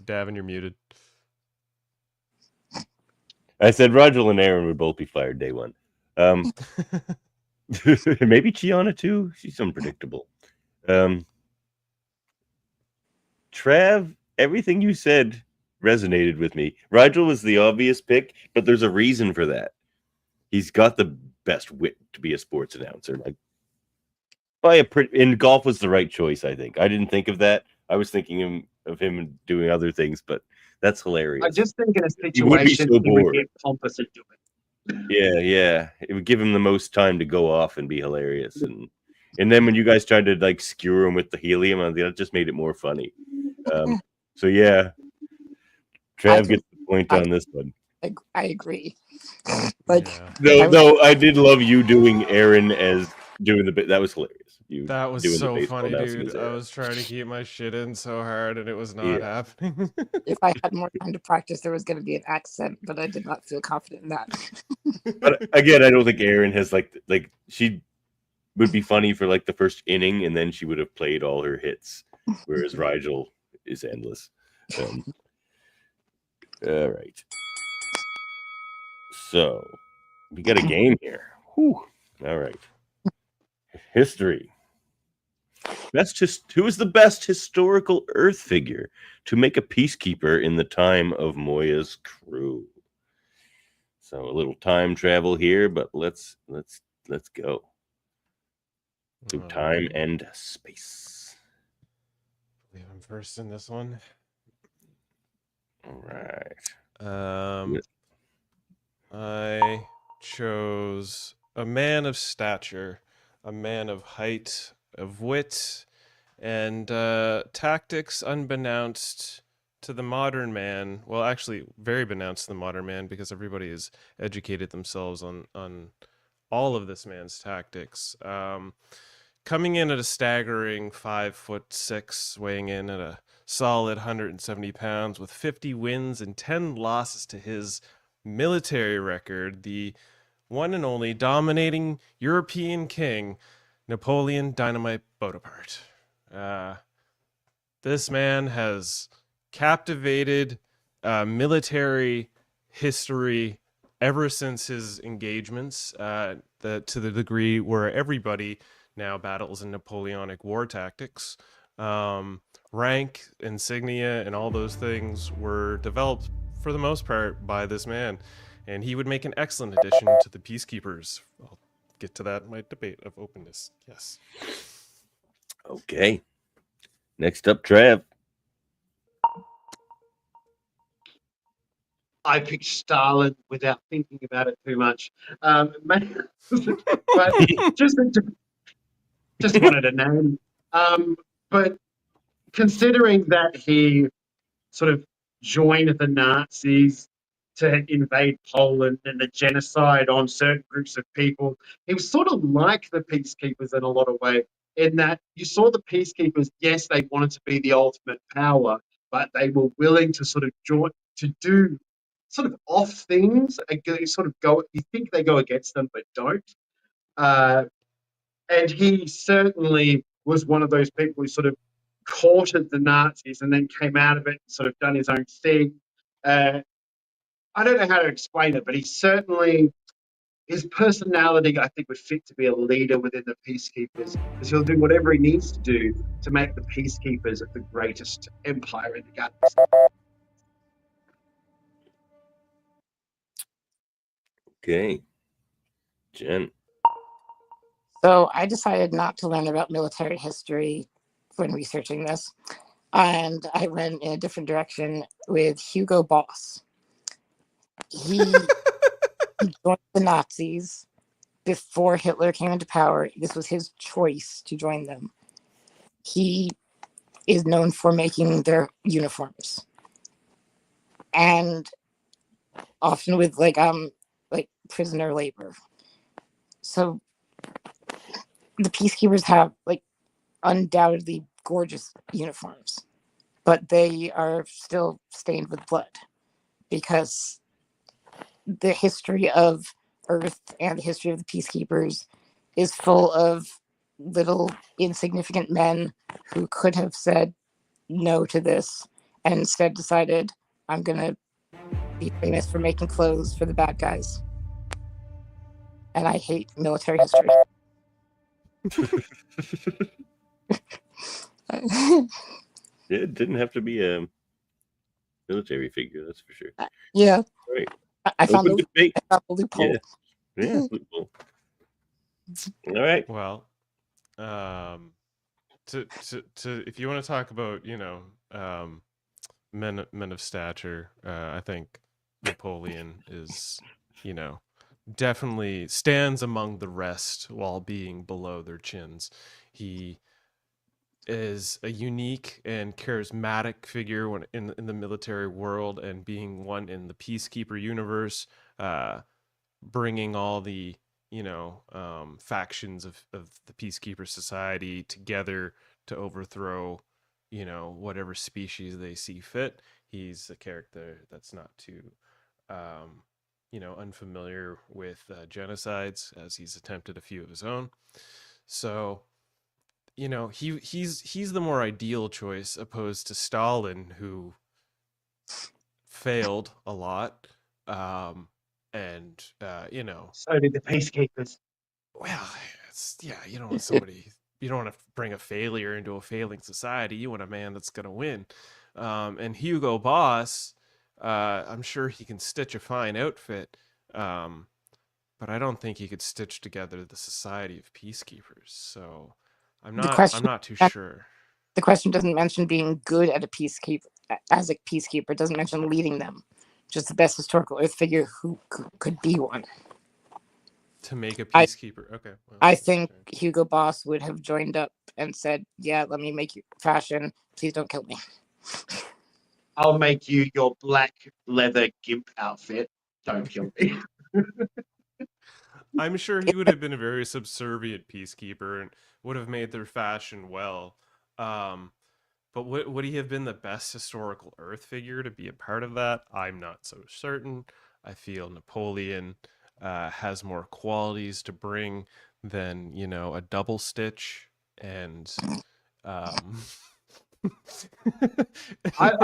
Davin, you're muted. I said Rigel and Erin would both be fired day one. Maybe Chiana too. She's unpredictable. Trav, everything you said resonated with me. Rigel was the obvious pick, but there's a reason for that. He's got the best wit to be a sports announcer. Like, in golf was the right choice, I think. I didn't think of that. I was thinking of him doing other things, but that's hilarious. I just think in a situation he would get pompous and do it. Yeah. It would give him the most time to go off and be hilarious. And then when you guys tried to like skewer him with the helium, that just made it more funny. So yeah, Trav gets the point on this one. I agree. No, I did love you doing Erin as doing the bit. That was hilarious. That was so funny, dude. I was trying to keep my shit in so hard, and it was not happening. If I had more time to practice, there was going to be an accent, but I did not feel confident in that. But again, I don't think Erin has like she would be funny for like the first inning, and then she would have played all her hits, whereas Rigel is endless. All right. So we got a game here. Whew. All right. History. Who is the best historical Earth figure to make a peacekeeper in the time of Moya's crew? So a little time travel here, but let's go through time and space. I believe I'm first in this one. All right. I chose a man of stature, a man of height, of wit, and tactics unbeknownst to the modern man. Well, actually, very beknownst to the modern man, because everybody has educated themselves on all of this man's tactics. Coming in at a staggering 5'6", weighing in at a solid 170 pounds, with 50 wins and 10 losses to his military record, the one and only dominating European king, Napoleon Dynamite Bonaparte. This man has captivated military history ever since his engagements, to the degree where everybody now battles in Napoleonic war tactics. Rank, insignia, and all those things were developed for the most part by this man, and he would make an excellent addition to the Peacekeepers. I'll get to that in my debate of openness. Yes. Okay. Next up, Trav. I picked Stalin without thinking about it too much. But just wanted a name. But considering that he sort of joined the Nazis to invade Poland and the genocide on certain groups of people, he was sort of like the Peacekeepers in a lot of ways, in that you saw the Peacekeepers, yes, they wanted to be the ultimate power, but they were willing to sort of do sort of off things, sort of go. You think they go against them, but don't. And he certainly was one of those people who sort of courted the Nazis and then came out of it and sort of done his own thing. I don't know how to explain it, but he certainly, his personality, I think, would fit to be a leader within the Peacekeepers, because he'll do whatever he needs to do to make the Peacekeepers the greatest empire in the galaxy. Okay. Jen. So I decided not to learn about military history when researching this, and I went in a different direction with Hugo Boss. He joined the Nazis before Hitler came into power. This was his choice to join them. He is known for making their uniforms, and often with like prisoner labor. So the Peacekeepers have like undoubtedly gorgeous uniforms, but they are still stained with blood because the history of Earth and the history of the Peacekeepers is full of little insignificant men who could have said no to this and instead decided, I'm going to be famous for making clothes for the bad guys. And I hate military history. It didn't have to be a military figure, that's for sure. Yeah. Right. I found Open debate. a loophole. Yeah, loophole. All right. Well, to if you want to talk about, men of stature, I think Napoleon is, definitely stands among the rest while being below their chins. He is a unique and charismatic figure when in the military world, and being one in the Peacekeeper universe, bringing all the factions of the Peacekeeper society together to overthrow whatever species they see fit. He's a character that's not too unfamiliar with genocides, as he's attempted a few of his own. So he's the more ideal choice, opposed to Stalin, who failed a lot. So did the Peacekeepers. Well, you don't want you don't want to bring a failure into a failing society. You want a man that's going to win. And Hugo Boss, I'm sure he can stitch a fine outfit, but I don't think he could stitch together the Society of Peacekeepers. So I'm not too sure. The question doesn't mention being good at a peacekeeper, as a peacekeeper. It doesn't mention leading them. Just the best historical Earth figure who could be one. To make a peacekeeper. Okay. Well, I think Hugo Boss would have joined up and said, yeah, let me make you fashion. Please don't kill me. I'll make you your black leather gimp outfit. Don't kill me. I'm sure he would have been a very subservient peacekeeper and would have made their fashion well. But would he have been the best historical Earth figure to be a part of that? I'm not so certain. I feel Napoleon has more qualities to bring than a double stitch, and I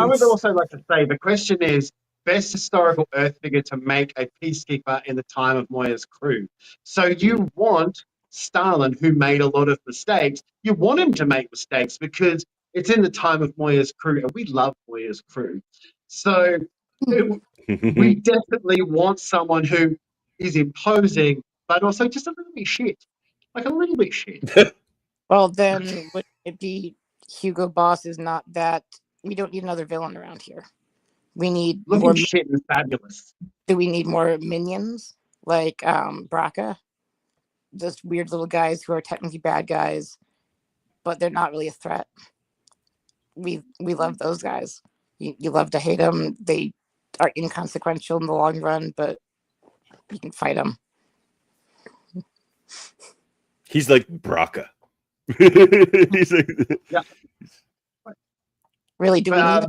would also like to say the question is best historical Earth figure to make a peacekeeper in the time of Moya's crew. So you want Stalin, who made a lot of mistakes, you want him to make mistakes because it's in the time of Moya's crew, and we love Moya's crew. So we definitely want someone who is imposing, but also just a little bit shit. Like a little bit shit. Well, then would it be Hugo Boss is not that... We don't need another villain around here. We need looking more shit and fabulous. Do we need more minions like Braca? Just weird little guys who are technically bad guys, but they're not really a threat. We love those guys. You love to hate them. They are inconsequential in the long run, but you can fight them. He's like Braca. He's like, really, do we need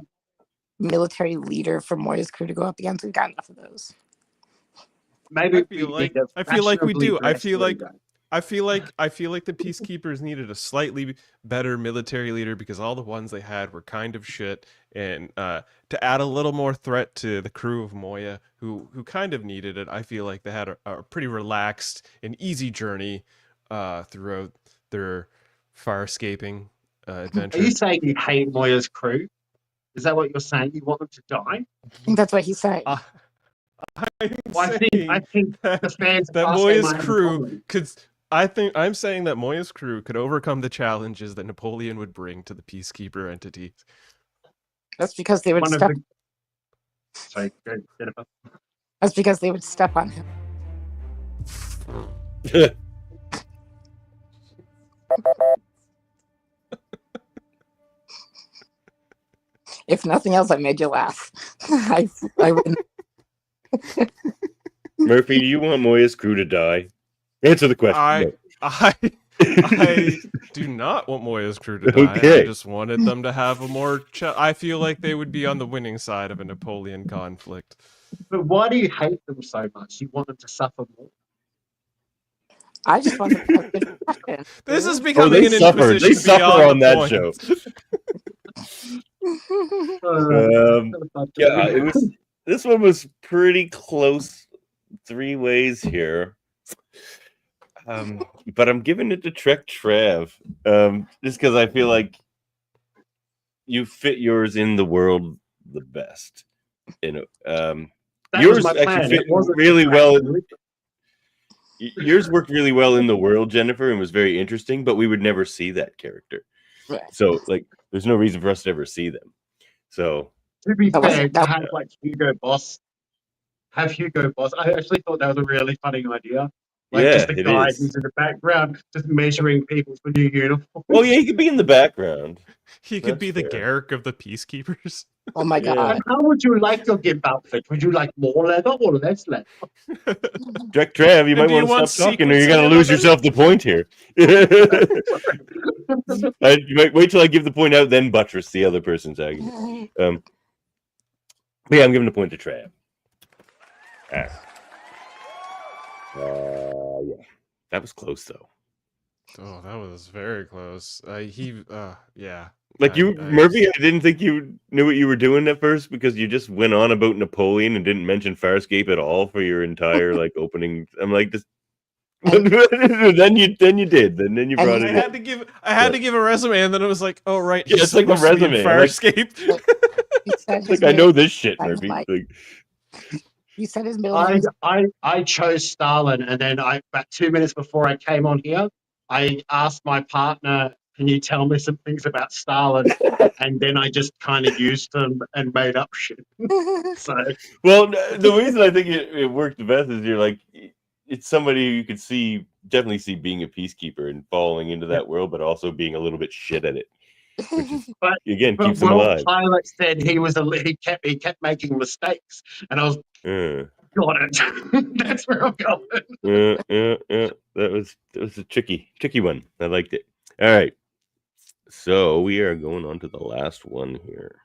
military leader for Moya's crew to go up against. We've got enough of those. Maybe I feel like we do. I feel like the Peacekeepers needed a slightly better military leader because all the ones they had were kind of shit, and to add a little more threat to the crew of Moya, who kind of needed it. I feel like they had a pretty relaxed and easy journey throughout their Farscaping adventure. Are you saying you hate Moya's crew? Is that what you're saying? You want them to die? I think that's what he's saying. I think the fans that ask Moya's them crew could. I'm saying that Moya's crew could overcome the challenges that Napoleon would bring to the Peacekeeper entities. That's because they would One of step. Sorry, go, Jennifer. That's because they would step on him. If nothing else, I made you laugh. I wouldn't. Murphy, do you want Moya's crew to die? Answer the question. I do not want Moya's crew to die. Okay. I just wanted them to have a more. I feel like they would be on the winning side of a Napoleon conflict. But why do you hate them so much? You want them to suffer more? I just want them to have good fashion. This is becoming an suffered. They Inquisition suffer on beyond the that point. show. This one was pretty close 3 ways here. But I'm giving it to Trek Trev, just because I feel like you fit yours in the world the best. Yours actually fit really well. Yours worked really well in the world, Jennifer, and was very interesting. But we would never see that character, Right. so there's no reason for us to ever see them. So to be fair, to have Hugo Boss. I actually thought that was a really funny idea. Just the guy who's in the background, just measuring people for new uniforms. Oh yeah, he could be in the background. He could be the Garrick of the Peacekeepers. Oh my god! And how would you like your gimp outfit? Would you like more leather or less leather? Jack Trav, you might want to stop talking, or you're going to lose yourself the point here. You might wait till I give the point out, then buttress the other person's argument. But yeah, I'm giving the point to Trav. Yeah, that was close though. Oh, that was very close. Yeah. Murphy, I didn't think you knew what you were doing at first because you just went on about Napoleon and didn't mention Farscape at all for your entire opening. I'm like, this. then you did. Then you brought it. I had to give a resume, and then it was like, oh right, yeah, it's like a resume. Farscape. I know this shit, Murphy. You said his middle name. I chose Stalin, and then about 2 minutes before I came on here, I asked my partner, "Can you tell me some things about Stalin?" And then I just kind of used them and made up shit. Well, the reason I think it worked the best is you're like, it's somebody you could definitely see being a peacekeeper and falling into that world, but also being a little bit shit at it. Which is, again, keeps him alive. Pilot said he kept making mistakes, and I was got it. That's where I'm going. Yeah. That was a tricky one. I liked it. All right, so we are going on to the last one here,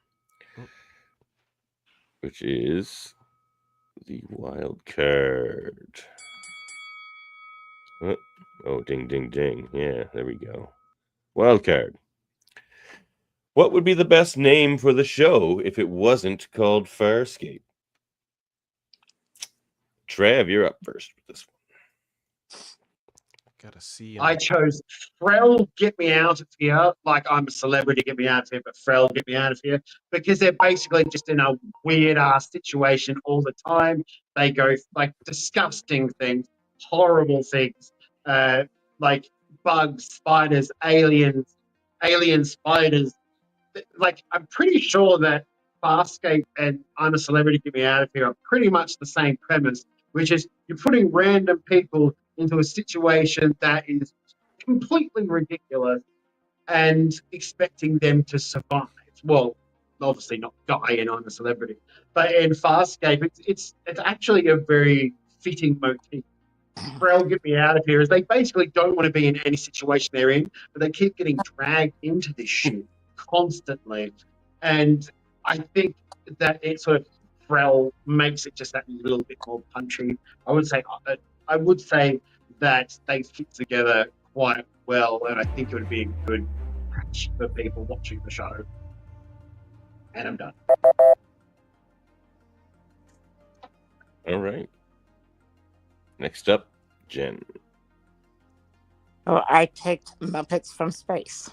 which is the Wildcard. Oh, ding, ding, ding. Yeah, there we go. Wildcard. What would be the best name for the show if it wasn't called Farscape? Trav, you're up first with this one. Gotta see. I chose Frell, get me out of here. Like I'm a celebrity, get me out of here, but Frell, get me out of here. Because they're basically just in a weird ass situation all the time. They go disgusting things, horrible things, like bugs, spiders, alien spiders. I'm pretty sure that Farscape and I'm a Celebrity, Get Me Out of Here are pretty much the same premise, which is you're putting random people into a situation that is completely ridiculous and expecting them to survive. Well, obviously not die in I'm a Celebrity, but in Farscape, it's actually a very fitting motif. Frell, get me out of here, is they basically don't want to be in any situation they're in, but they keep getting dragged into this shit constantly. And I think that it sort of Frel makes it just that little bit more punchy. I would say that they fit together quite well, and I think it would be a good match for people watching the show. And I'm done. All right. Next up, Jen. Oh, I picked Muppets from Space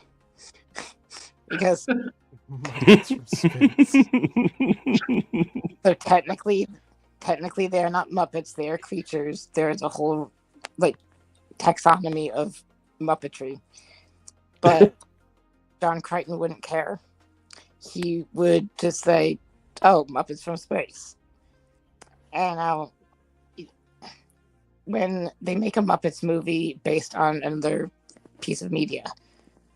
because Muppets from space. so technically they're not Muppets; they are creatures. There's a whole taxonomy of Muppetry, but John Crichton wouldn't care. He would just say, "Oh, Muppets from Space," and when they make a Muppets movie based on another piece of media,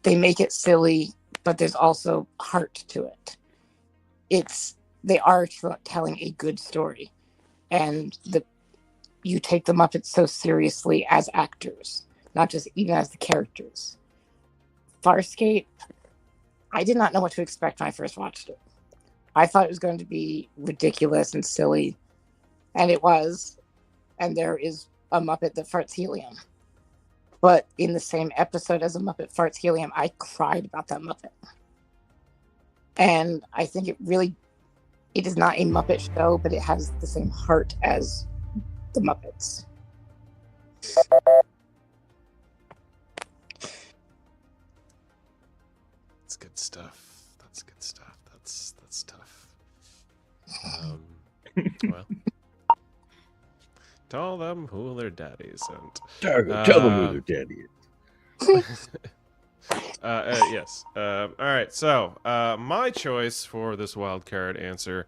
they make it silly, but there's also heart to it. They are telling a good story, and you take the Muppets so seriously as actors, not just even as the characters. Farscape, I did not know what to expect when I first watched it. I thought it was going to be ridiculous and silly, and it was. And there is a Muppet that farts helium. But in the same episode as a Muppet farts helium, I cried about that Muppet. And I think it is not a Muppet show, but it has the same heart as the Muppets. That's good stuff. That's good stuff. That's tough. Well, tell them who their daddy isn't. Targo, tell them who their daddy is. Yes. All right. So, my choice for this wildcard answer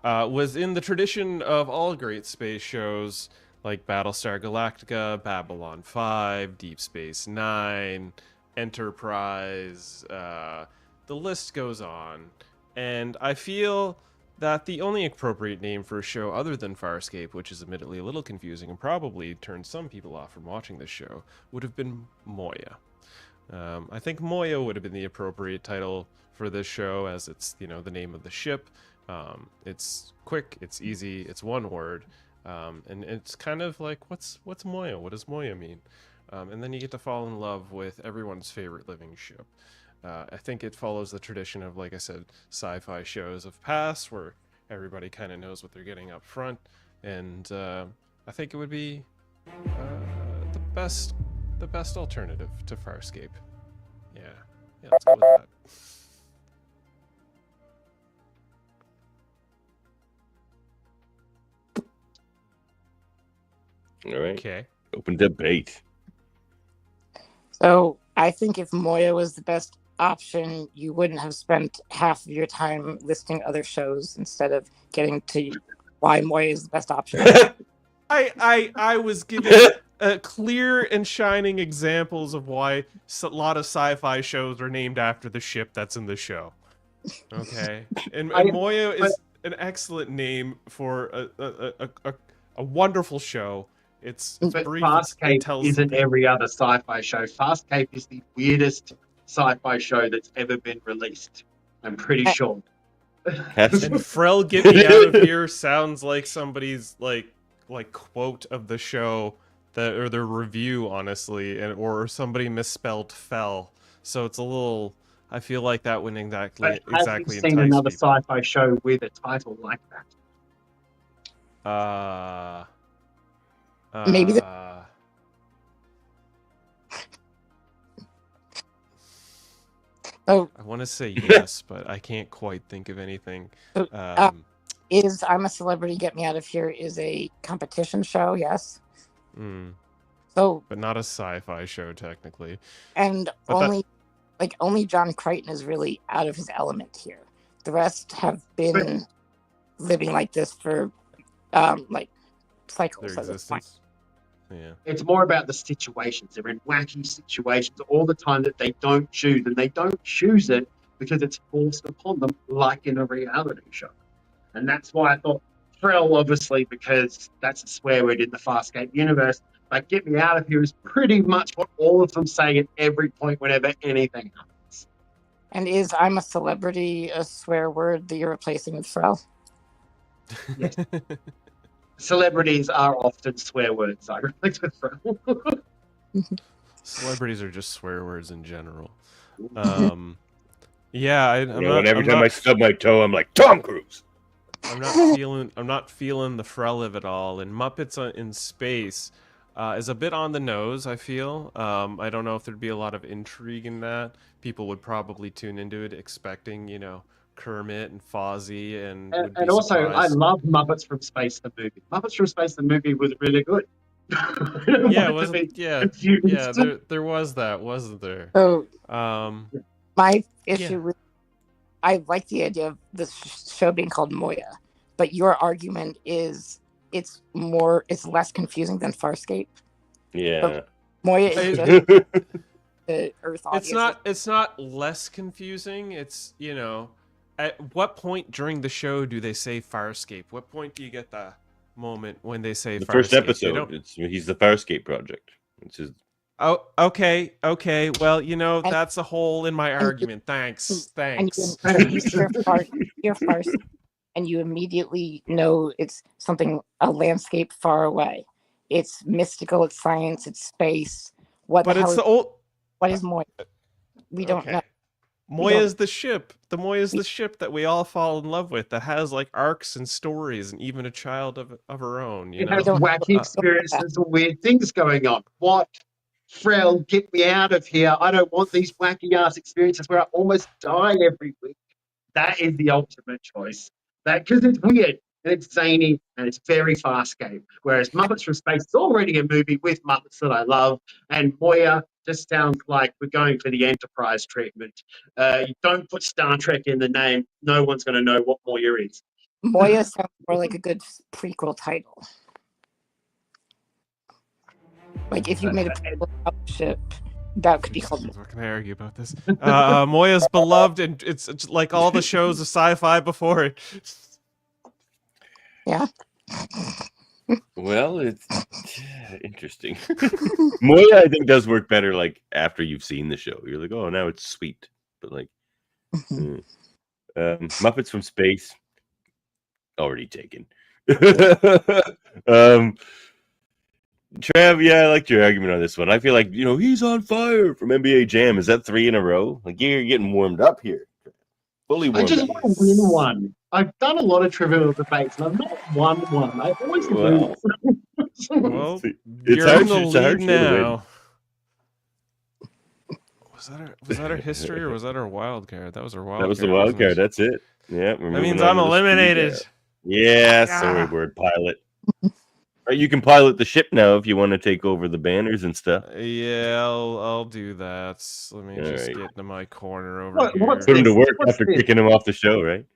was in the tradition of all great space shows like Battlestar Galactica, Babylon 5, Deep Space Nine, Enterprise. The list goes on, and I feel that the only appropriate name for a show other than Farscape, which is admittedly a little confusing and probably turned some people off from watching this show, would have been Moya. I think Moya would have been the appropriate title for this show, as it's, the name of the ship. It's quick, it's easy, it's one word, and it's kind of like, what's Moya? What does Moya mean? And then you get to fall in love with everyone's favorite living ship. I think it follows the tradition of, like I said, sci-fi shows of past, where everybody kind of knows what they're getting up front, and I think it would be the best alternative to Farscape. Yeah, let's go with that. All right. Okay. Open debate. So I think if Moya was the best option, you wouldn't have spent half of your time listing other shows instead of getting to why Moya is the best option. I was giving clear and shining examples of why a lot of sci-fi shows are named after the ship that's in the show. Okay, and Moya is an excellent name for a wonderful show. It's brief. Farscape isn't every other sci-fi show. Farscape is the weirdest sci-fi show that's ever been released. I'm pretty sure. And Frel, get me out of here sounds like somebody's like quote of the show or their review, honestly, or somebody misspelled fell. So it's a little. I feel like that wouldn't exactly Have you seen another sci-fi show with a title like that? Maybe I want to say yes, but I can't quite think of anything. Is I'm a Celebrity, Get Me Out of Here is a competition show, yes. So, but not a sci-fi show technically. And only John Crichton is really out of his element here. The rest have been living like this for cycles. Their existence. Yeah. It's more about the situations. They're in wacky situations all the time that they don't choose, and they don't choose it because it's forced upon them, like in a reality show. And that's why I thought Frel, obviously, because that's a swear word in the Farscape universe. Like, Get Me Out of Here is pretty much what all of them say at every point whenever anything happens. And is "I'm a celebrity" a swear word that you're replacing with Frel? Yes. Celebrities are often swear words. I reflect with Frel. Celebrities are just swear words in general. Yeah, every time I stub my toe, I'm like Tom Cruise. I'm not feeling the Freliv at all. And Muppets in Space is a bit on the nose, I feel. I don't know if there'd be a lot of intrigue in that. People would probably tune into it expecting, Kermit and Fozzie, and would be also, surprised. I love Muppets from Space the movie. Muppets from Space the movie was really good. Yeah, there was that, wasn't there? So, my yeah. issue with I like the idea of the show being called Moya, but your argument is it's less confusing than Farscape. Yeah. But Moya is just the Earth audience. It's not less confusing. It's, at what point during the show do they say Farscape? What point do you get the moment when they say the Farscape? first episode? He's the Farscape project. It's his... Oh, okay. Well, that's a hole in my argument. Thanks. And you're Farscape, and you immediately know it's a landscape far away. It's mystical. It's science. It's space. What is Moya? We don't know. Moya's the ship. The Moya's the ship that we all fall in love with, that has like arcs and stories and even a child of her own. It has wacky experiences and weird things going on. What? Frel, get me out of here. I don't want these wacky ass experiences where I almost die every week. That is the ultimate choice. Because it's weird and it's zany and it's very Farscape. Whereas Muppets from Space is already a movie with Muppets that I love, and Moya just sounds like we're going for the Enterprise treatment. You don't put Star Trek in the name, no one's going to know what Moya is. Moya sounds more like a good prequel title. Like if you made a prequel ship, that could be called. What can I argue about this? Moya's beloved, and it's like all the shows of sci-fi before it. Yeah. Well, it's interesting. Moya, I think, does work better like after you've seen the show. You're like, oh, now it's sweet, but like Muppets from Space, already taken. Trav, yeah, I liked your argument on this one. I feel like, he's on fire from NBA Jam. Is that 3 in a row? Like, you're getting warmed up here. Fully warmed up. I just want to win one. I've done a lot of trivial debates, and I've not won one. I always lose. Well, you're in the lead now. Was that our history, or was that our wild card? That was our wild card. That was the wild card. That's it. Yeah. That means I'm eliminated. Yeah, sorry, word pilot. Right, you can pilot the ship now if you want to take over the banners and stuff. Yeah, I'll do that. Let me just get into my corner over here. Put him to work after kicking him off the show, right?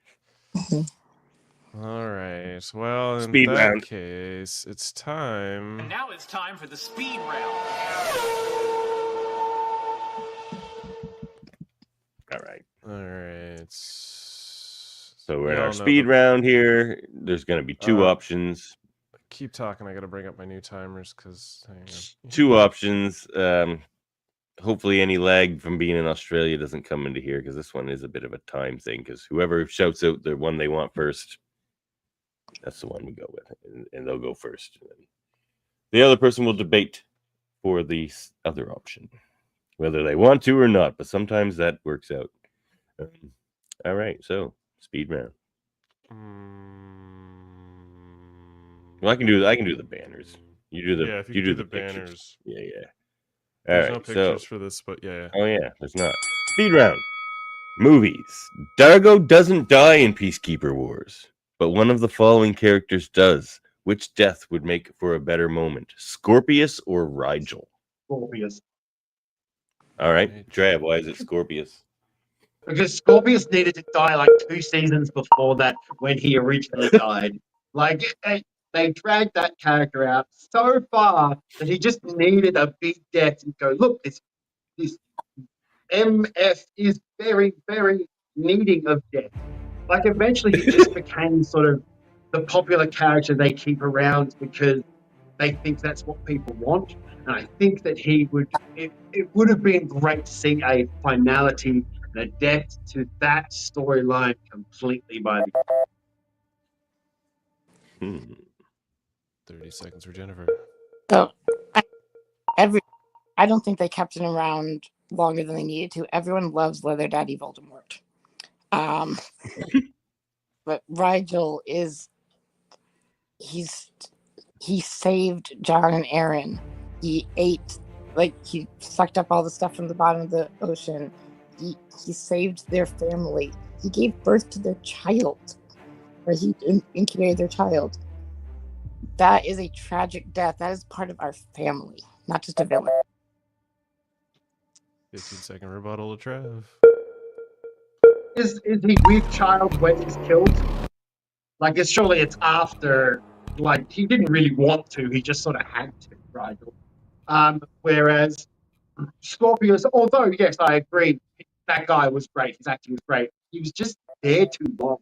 All right. Well, in speed that round. Case, it's time. And now it's time for the speed round. All right. So we're in our speed round here. There's going to be 2 options. Keep talking. I got to bring up my new timers because 2 options. Hopefully any lag from being in Australia doesn't come into here, because this one is a bit of a time thing, because whoever shouts out the one they want first, that's the one we go with, and they'll go first. And the other person will debate for the other option, whether they want to or not, but sometimes that works out. All right, so speed round. Well, I can do the banners. You do the banners. Yeah. There's no pictures for this, but yeah. Oh yeah, there's not. Speed round. Movies. Dargo doesn't die in Peacekeeper Wars, but one of the following characters does. Which death would make for a better moment? Scorpius or Rigel? Scorpius. All right, Trav, why is it Scorpius? Because Scorpius needed to die like 2 seasons before that when he originally died. Like, they dragged that character out so far that he just needed a big death and go, look, this MF is very, very needing of death. Like, eventually he just became sort of the popular character they keep around because they think that's what people want. And I think that it would have been great to see a finality The depth to that storyline completely by the 30 seconds for Jennifer. So, I don't think they kept him around longer than they needed to. Everyone loves Leather Daddy Voldemort. But Rigel he saved John and Aaron. He he sucked up all the stuff from the bottom of the ocean. He saved their family. He gave birth to their child, or he incubated their child. That is a tragic death. That is part of our family, not just a villain. 15-second rebuttal to Trev. Is he with child when he's killed? Like, surely it's after. Like, he didn't really want to. He just sort of had to, right? Whereas Scorpius, although yes, I agree, that guy was great. His acting was great. He was just there too long.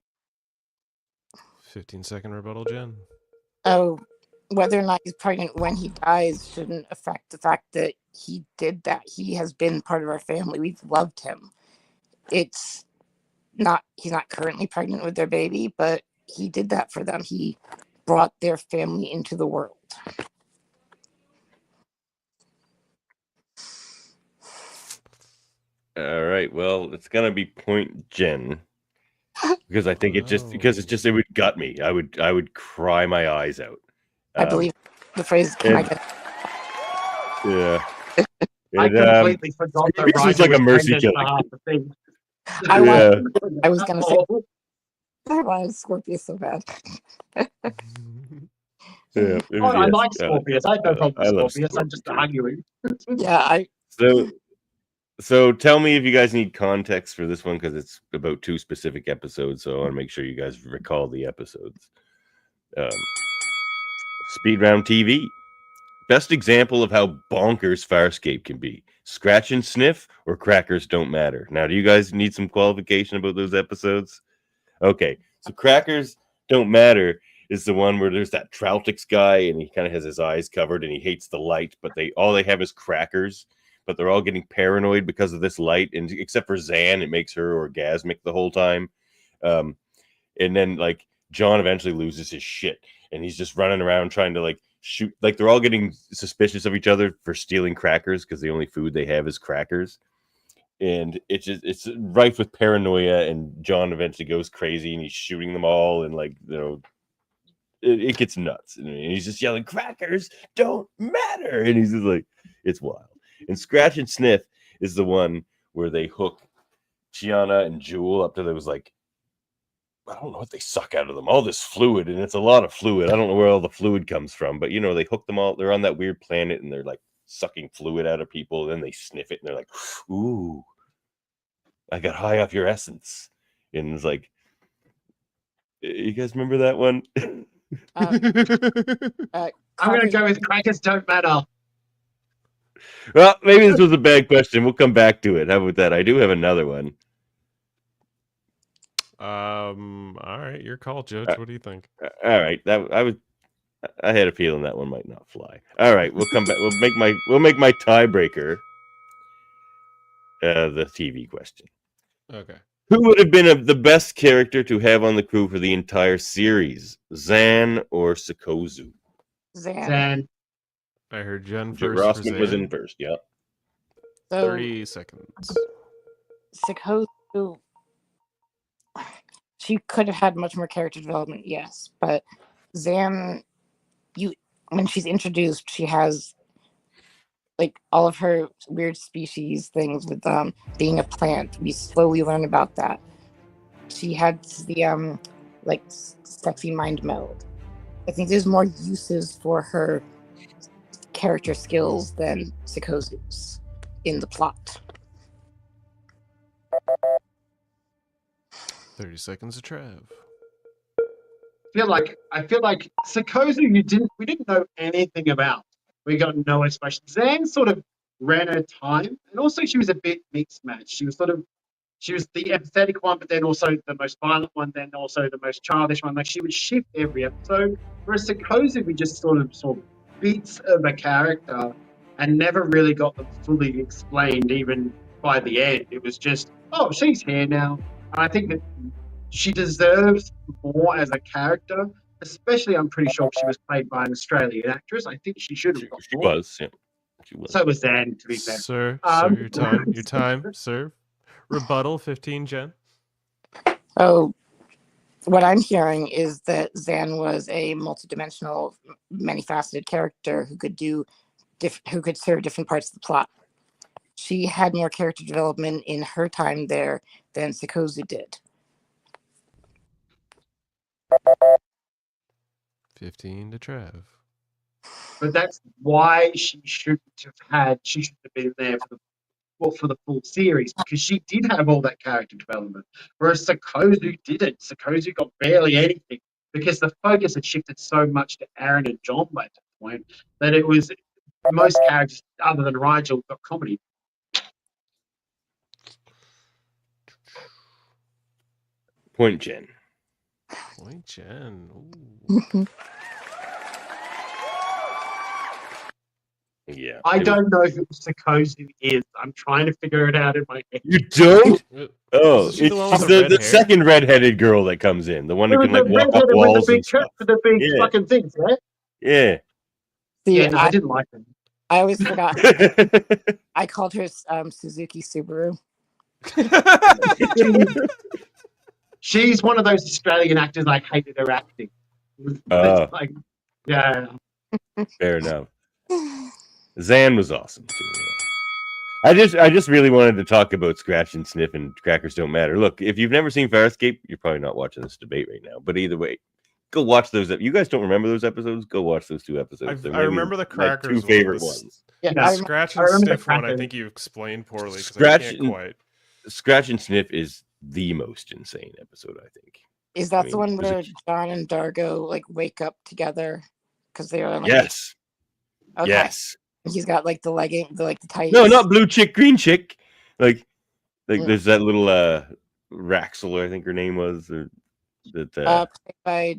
15-second rebuttal, Jen. Oh, whether or not he's pregnant when he dies shouldn't affect the fact that he did that. He has been part of our family. We've loved him. He's not currently pregnant with their baby, but he did that for them. He brought their family into the world. All right. Well, it's gonna be point Jen because I think it would gut me. I would cry my eyes out. I believe the phrase. Yeah. I completely forgot that this was like a mercy killing. I was gonna say I wanted Scorpius so bad. Yeah, I like Scorpius. I have no problem with Scorpius. I'm just arguing. Yeah, So tell me if you guys need context for this one because it's about 2 specific episodes. So I want to make sure you guys recall the episodes. Speed Round TV. Best example of how bonkers Farscape can be. Scratch and Sniff or Crackers Don't Matter. Now, do you guys need some qualification about those episodes? Okay, so Crackers Don't Matter is the one where there's that Troutix guy and he kind of has his eyes covered and he hates the light, but all they have is crackers, but they're all getting paranoid because of this light, and except for Zan, it makes her orgasmic the whole time. And then like John eventually loses his shit and he's just running around trying to like shoot, like they're all getting suspicious of each other for stealing crackers because the only food they have is crackers. And it's rife with paranoia, and John eventually goes crazy and he's shooting them all, and like, you know, it gets nuts, and he's just yelling, "Crackers don't matter," and he's just like, it's wild. And Scratch and Sniff is the one where they hook Chiana and Jewel up to those, like, I don't know what they suck out of them, all this fluid, and it's a lot of fluid. I don't know where all the fluid comes from, but you know, they hook them all. They're on that weird planet, and they're like sucking fluid out of people. And then they sniff it, and they're like, "Ooh, I got high off your essence." And it's like, you guys remember that one? I'm gonna go with Crackers Don't Matter. Well, maybe this was a bad question. We'll come back to it. How about that? I do have another one. All right, your call, Judge. What do you think? All right, I had a feeling that one might not fly. All right, we'll come back. We'll make my tiebreaker the TV question. Okay. Who would have been the best character to have on the crew for the entire series, Zan or Sikozu? Zan. I heard Jen first. Rossman was in first. Yeah. So, 30 seconds. Sikozu, she could have had much more character development, yes, but Zan, when she's introduced, she has like all of her weird species things with being a plant. We slowly learn about that. She had the like sexy mind meld. I think there's more uses for her character skills than Sikozu's in the plot. 30 seconds of Trev. I feel like Sikozu we didn't know anything about. We got no expression. Zan sort of ran her time, and also she was a bit mixed match. She was the empathetic one, but then also the most violent one, then also the most childish one. Like, she would shift every episode. Whereas Sikozu, we just sort of saw bits of a character and never really got them fully explained, even by the end. It was just, oh, she's here now. And I think that she deserves more as a character, especially I'm pretty sure she was played by an Australian actress. I think she should have got She more. was, yeah. She was. So was Zan, to be fair. Sir, your time, sir. Rebuttal 15, Jen. Oh, what I'm hearing is that Zan was a multidimensional, many-faceted character who could serve different parts of the plot. She had more character development in her time there than Sikozu did. 15 to Trev. But that's why she shouldn't have been there for the full series, because she did have all that character development, whereas Sikozu didn't. Sikozu got barely anything because the focus had shifted so much to Aaron and John by that point that it was most characters other than Rigel got comedy. Point Jen. Point Jen. Ooh. Yeah. I don't know who Sikozu is. I'm trying to figure it out in my head. You don't? Oh, Isn't she the one with she's the red the hair? second redheaded girl that comes in. The one who can like walk up walls and stuff. With the big Yeah. fucking things, right? Yeah. See, Yeah, no, I didn't like them. I always forgot. I called her Suzuki Subaru. She's one of those Australian actors I hated her acting. It's like, yeah. Fair enough. Zan was awesome too. I just really wanted to talk about Scratch and Sniff and Crackers Don't Matter. Look, if you've never seen Farscape, you're probably not watching this debate right now. But either way, go watch those. You guys don't remember those episodes? Go watch those 2 episodes. I remember the Crackers my 2 favorite ones. ones. Yeah, Yeah. Scratch I and remember Sniff the one, I Crackers. think you explained poorly. 'Cause Scratch I can't and- quite. Scratch and Sniff is the most insane episode, I think. Is that I the mean, one there's a- where John and Dargo like wake up together because they're on, like, Yes. okay. Yes. He's got like the legging, the tights. No, not blue chick, green chick. Like Mm. there's that little Raxel, I think her name was, or that played by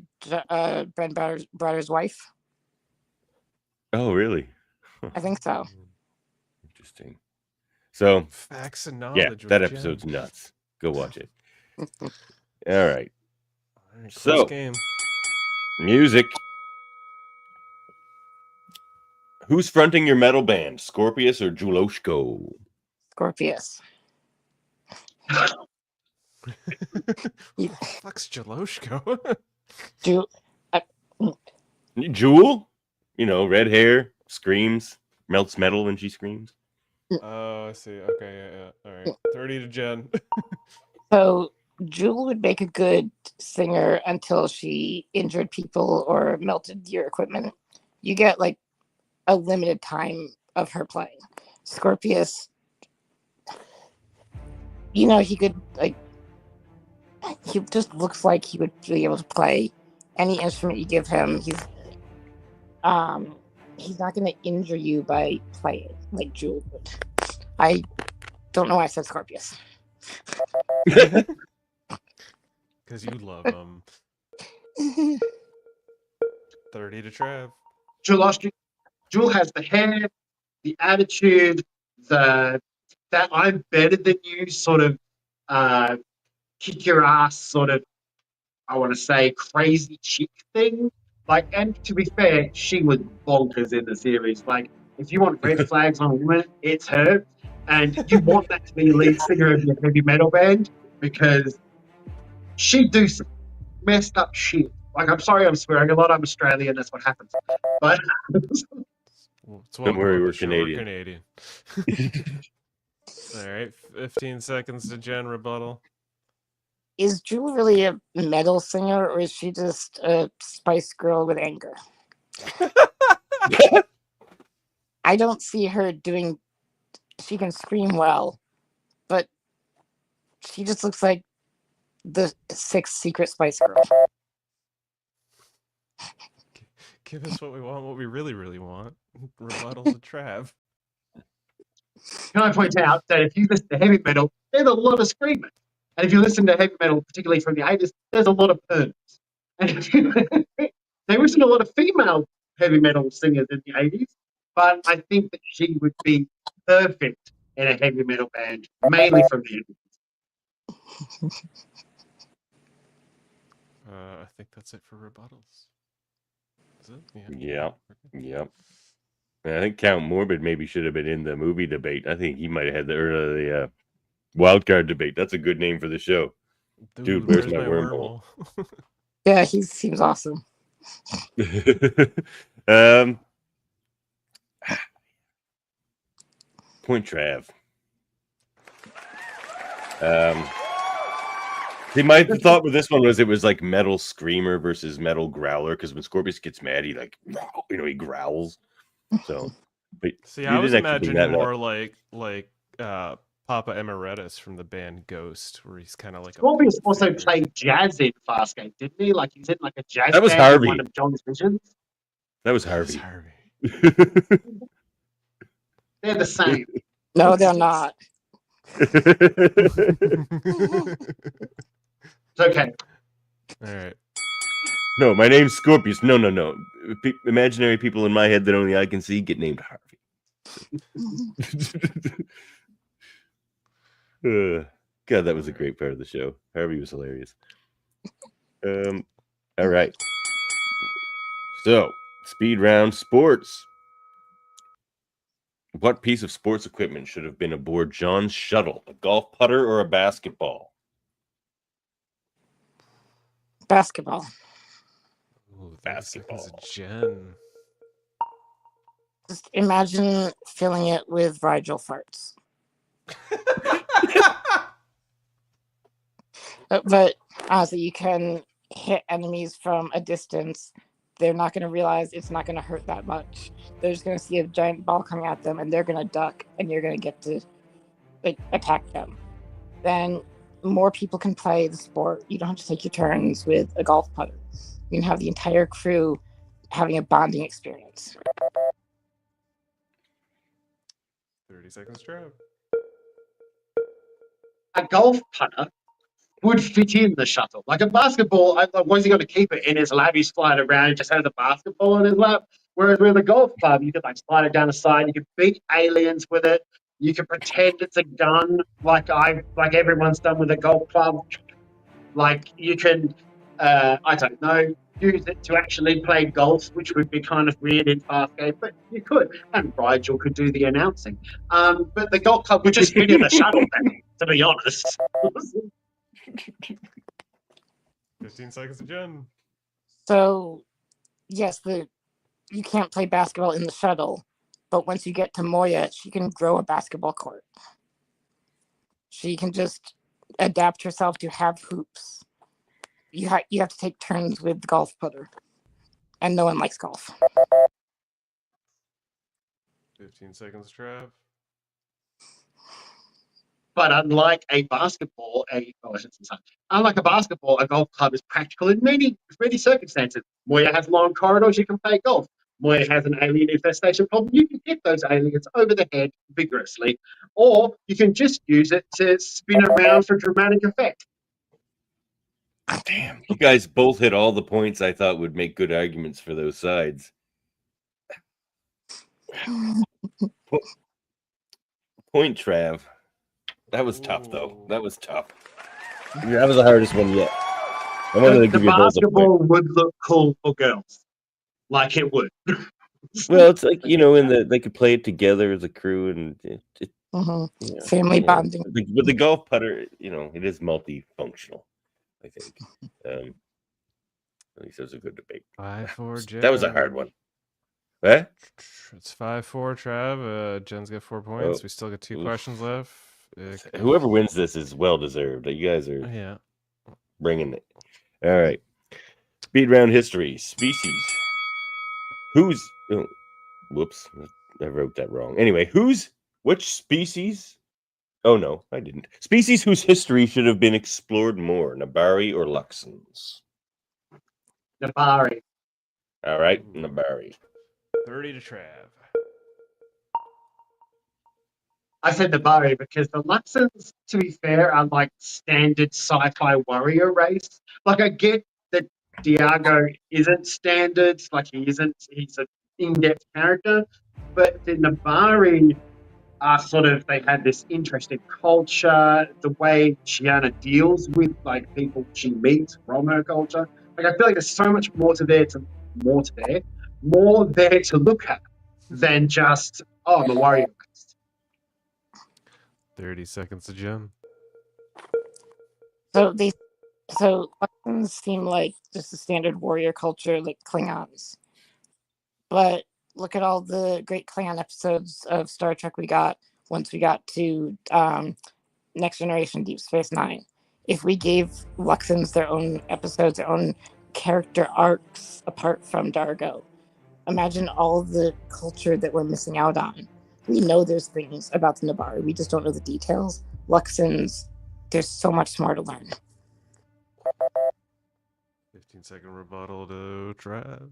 Brent Brother's wife. Oh, really? I think so. Interesting. So, Facts and yeah, knowledge. that with episode's Jen. nuts. Go watch it. All right. All right, So- close game. Music. Who's fronting your metal band, Scorpius or Juloshko? Scorpius. Who the fuck's Jaloshko? Do Jewel? You know, red hair, screams, melts metal when she screams. Oh, I see. Okay, yeah. All right. 30 to Jen. so Jewel would make a good singer until she injured people or melted your equipment. You get like a limited time of her playing. Scorpius, you know, he could like, he just looks like he would be able to play any instrument you give him. He's not going to injure you by playing like Jewel would. I don't know why I said Scorpius. Because you love him. 30 to Trev. Jewel has the hair, the attitude, that I'm better than you sort of kick your ass sort of, I want to say, crazy chick thing. Like, and to be fair, she was bonkers in the series. Like, if you want red flags on a woman, it's her. And you want that to be lead singer of your heavy metal band because she do some messed up shit. Like, I'm sorry I'm swearing a lot. I'm Australian. That's what happens. But Well, it's Don't worry, welcome on we're the show. Canadian. We're Canadian. All right. 15 seconds to Jen rebuttal. Is Jewel really a metal singer or is she just a Spice Girl with anger? I don't see her doing. She can scream well, but she just looks like the 6th secret Spice Girl. Give us what we want, what we really, really want. Rebuttal to Trav. can I point out that if you listen to heavy metal, there's a lot of screaming. And if you listen to heavy metal, particularly from the 80s, there's a lot of perms. And there isn't a lot of female heavy metal singers in the 80s, but I think that she would be perfect in a heavy metal band, mainly from the end. I think that's it for rebuttals. Is it? Yeah. Yep. I think Count Morbid maybe should have been in the movie debate. I think he might have had the Wildcard debate. That's a good name for the show. Dude, where's my wormhole? Yeah, he seems awesome. Point Trav. See, my thought with this one was it was like Metal Screamer versus Metal Growler, because when Scorpius gets mad, he he growls. So, but see, I was imagining more like Papa Emeritus from the band Ghost, where he's kind of like Scorpius also played jazz in Farscape, didn't he? Like he's in like a jazz that was band Harvey. in one of John's visions. That was Harvey. They're the same. No, they're not. It's okay. All right. No, my name's Scorpius. No. Imaginary people in my head that only I can see get named Harvey. God, that was a great part of the show. Harvey was hilarious. All right. So, speed round sports. What piece of sports equipment should have been aboard John's shuttle? A golf putter or a basketball? Basketball. Ooh, Basketball. Jen. Just imagine filling it with Rigel farts. But honestly, you can hit enemies from a distance. They're not going to realize it's not going to hurt that much. They're just going to see a giant ball coming at them, and they're going to duck, and you're going to get to attack them. Then more people can play the sport. You don't have to take your turns with a golf putter. You can have the entire crew having a bonding experience. 30 seconds, Trev. A golf putter would fit in the shuttle. Like a basketball, where's he going to keep it? In his lap, he's flying around and just has a basketball in his lap. Whereas with a golf club, you could like slide it down the side, you could beat aliens with it, you could pretend it's a gun, like everyone's done with a golf club. Like you can, I don't know, use it to actually play golf, which would be kind of weird in Farscape, but you could. And Rigel could do the announcing. But the golf club would just fit in the shuttle, to be honest. 15 seconds, Jen. So, yes, you can't play basketball in the shuttle, but once you get to Moya, she can grow a basketball court. She can just adapt herself to have hoops. You have to take turns with the golf putter, and no one likes golf. 15 seconds, Trev. But unlike a basketball, unlike a basketball, a golf club is practical in many circumstances. Moya has long corridors, you can play golf. Moya has an alien infestation problem, you can hit those aliens over the head vigorously. Or you can just use it to spin around for dramatic effect. Damn, you guys both hit all the points I thought would make good arguments for those sides. Point Trav. That was tough, though. That was tough. Yeah, that was the hardest one yet. I wanted to give you both a basketball point. would look cool for girls. Like it would. Well, it's like, they could play it together as a crew and Family bonding. With the golf putter, it is multifunctional, I think. At least it was a good debate. 5-4, Jen. That was a hard one. What? It's 5-4, Trav. Jen's got 4 points. We still got 2 questions left. Whoever wins this is well deserved. You guys are bringing it. All right. Speed round history. Species. Whoops. I wrote that wrong. Anyway, which species? Oh, no, I didn't. Species whose history should have been explored more. Nabari or Luxons? Nabari. All right, Nabari. 30 to Trav. I said Nabari because the Luxons, to be fair, are like standard sci-fi warrior race. Like I get that Diago isn't standard, like he's an in-depth character, but the Nabari sort of, they had this interesting culture, the way Chiana deals with like people she meets from her culture. Like I feel like there's so much more there to look at than just, oh, I'm a warrior race. 30 seconds to Jen. So Luxons seem like just a standard warrior culture, like Klingons. But look at all the great Klingon episodes of Star Trek we got once we got to Next Generation, Deep Space Nine. If we gave Luxons their own episodes, their own character arcs apart from Dargo, imagine all the culture that we're missing out on. We know there's things about the Nabari, we just don't know the details. Luxons, there's so much more to learn. 15-second rebuttal to Trav.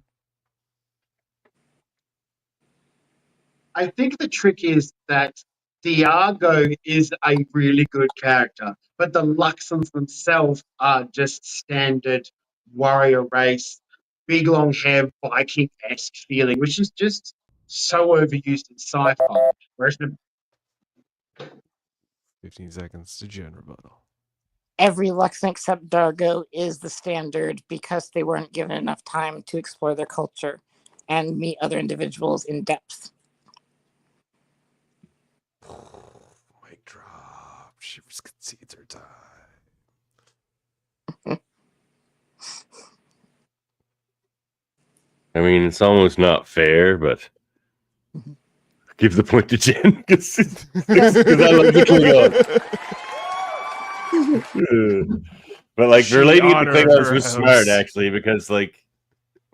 I think the trick is that Diago is a really good character, but the Luxons themselves are just standard warrior race, big long hair, Viking-esque feeling, which is just so overused in sci-fi. Whereas 15 seconds to Jen rebuttal. Every Luxon except Dargo is the standard because they weren't given enough time to explore their culture and meet other individuals in depth. Mic drop. She concedes her time. I mean, it's almost not fair, but give the point to Jen because I like the Klingon. But like relating it to Klingons was smart actually, because like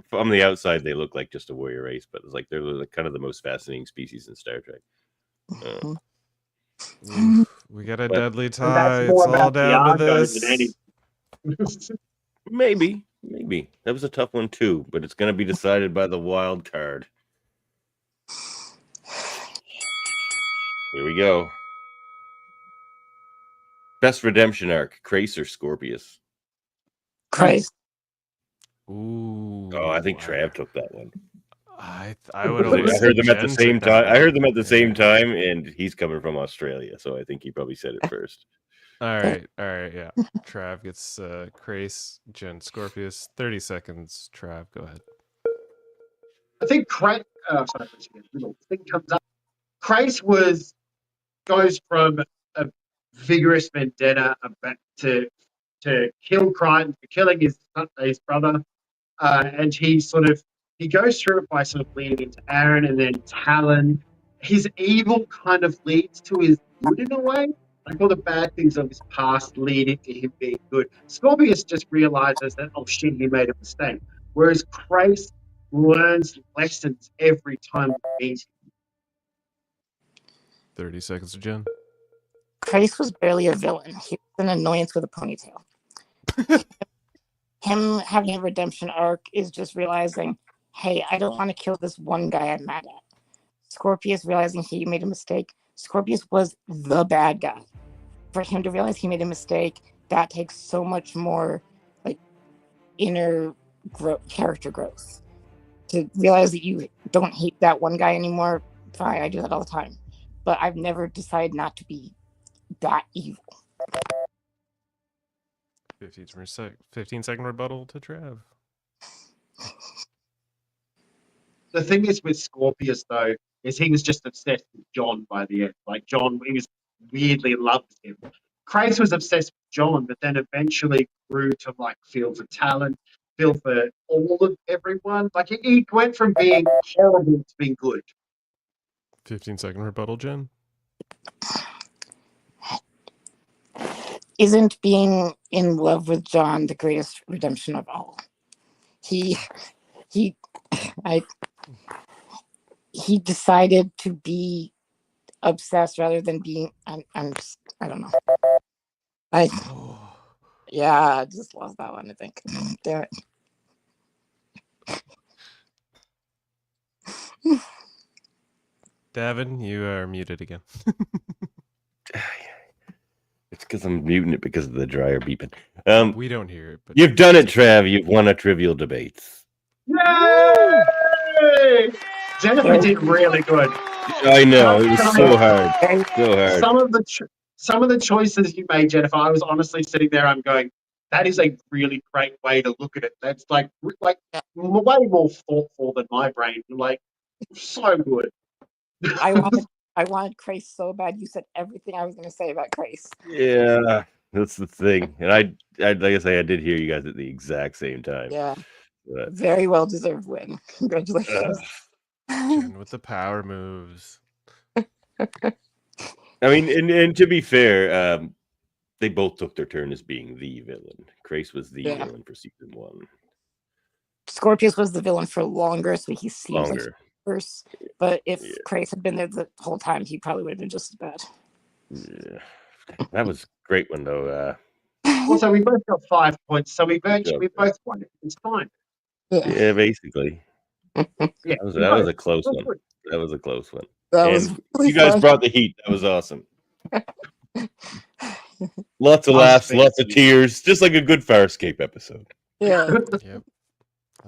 from the outside they look like just a warrior race, but it's like they're like kind of the most fascinating species in Star Trek. We got a deadly tie. It's all down to this. Maybe that was a tough one too, but it's going to be decided by the wild card. Here we go. Best redemption arc: Crace or Scorpius? Crace. Ooh. Oh, I think Trav took that one. I would. I heard them at the same time. I heard them at the same time, and he's coming from Australia, so I think he probably said it first. All right, yeah. Trav gets Crace, Jen Scorpius. 30 seconds. Trav, go ahead. I think Crace. Sorry, little thing comes up. Crace goes from a vigorous vendetta to kill Crichton for killing his brother, and he goes through it by sort of leading into Aaron and then Talon. His evil kind of leads to his good in a way. Like all the bad things of his past leading to him being good. Scorpius just realizes that, oh shit, he made a mistake. Whereas Crace learns lessons every time we meet him. 30 seconds to Jen. Crace was barely a villain. He was an annoyance with a ponytail. Him having a redemption arc is just realizing, hey, I don't want to kill this one guy I'm mad at. Scorpius realizing he made a mistake. Scorpius was the bad guy. For him to realize he made a mistake, that takes so much more like inner character growth. To realize that you don't hate that one guy anymore, fine, I do that all the time. But I've never decided not to be that evil. 15-second rebuttal to Trav. The thing is with Scorpius, though, is he was just obsessed with John by the end. Like, John, he was weirdly loved him. Crace was obsessed with John, but then eventually grew to, like, feel for Talon, feel for all of everyone. Like, he went from being horrible to being good. 15-second rebuttal, Jen. Isn't being in love with John the greatest redemption of all? He decided to be obsessed rather than being. I don't know. I just lost that one. I think. Damn it. Davin, you are muted again. It's because I'm muting it because of the dryer beeping. We don't hear it. But you've done it, Trav. You've won a Trivial Debates. Yay! Jennifer did really good. I know it was so hard, so hard. Some of the choices you made, Jennifer, I was honestly sitting there. I'm going, that is a really great way to look at it. That's like way more thoughtful than my brain. Like, so good. I wanted Grace so bad. You said everything I was going to say about Grace. Yeah, that's the thing. And I like I say, I did hear you guys at the exact same time. Yeah. But, Very well deserved win. Congratulations. Jen with the power moves. I mean, and to be fair, they both took their turn as being the villain. Grace was the villain for season 1. Scorpius was the villain for longer, so he seems like worse. But if Grace had been there the whole time, he probably would have been just as bad. Yeah, that was a great one though. Also, we both got 5 points, so we both won it. It's fine. Yeah, basically. Yeah, that was a close one. That was a close one. That and was really you guys fun. brought the heat. That was awesome. Lots of laughs, lots of tears, just like a good Farscape episode. Yeah. Yep.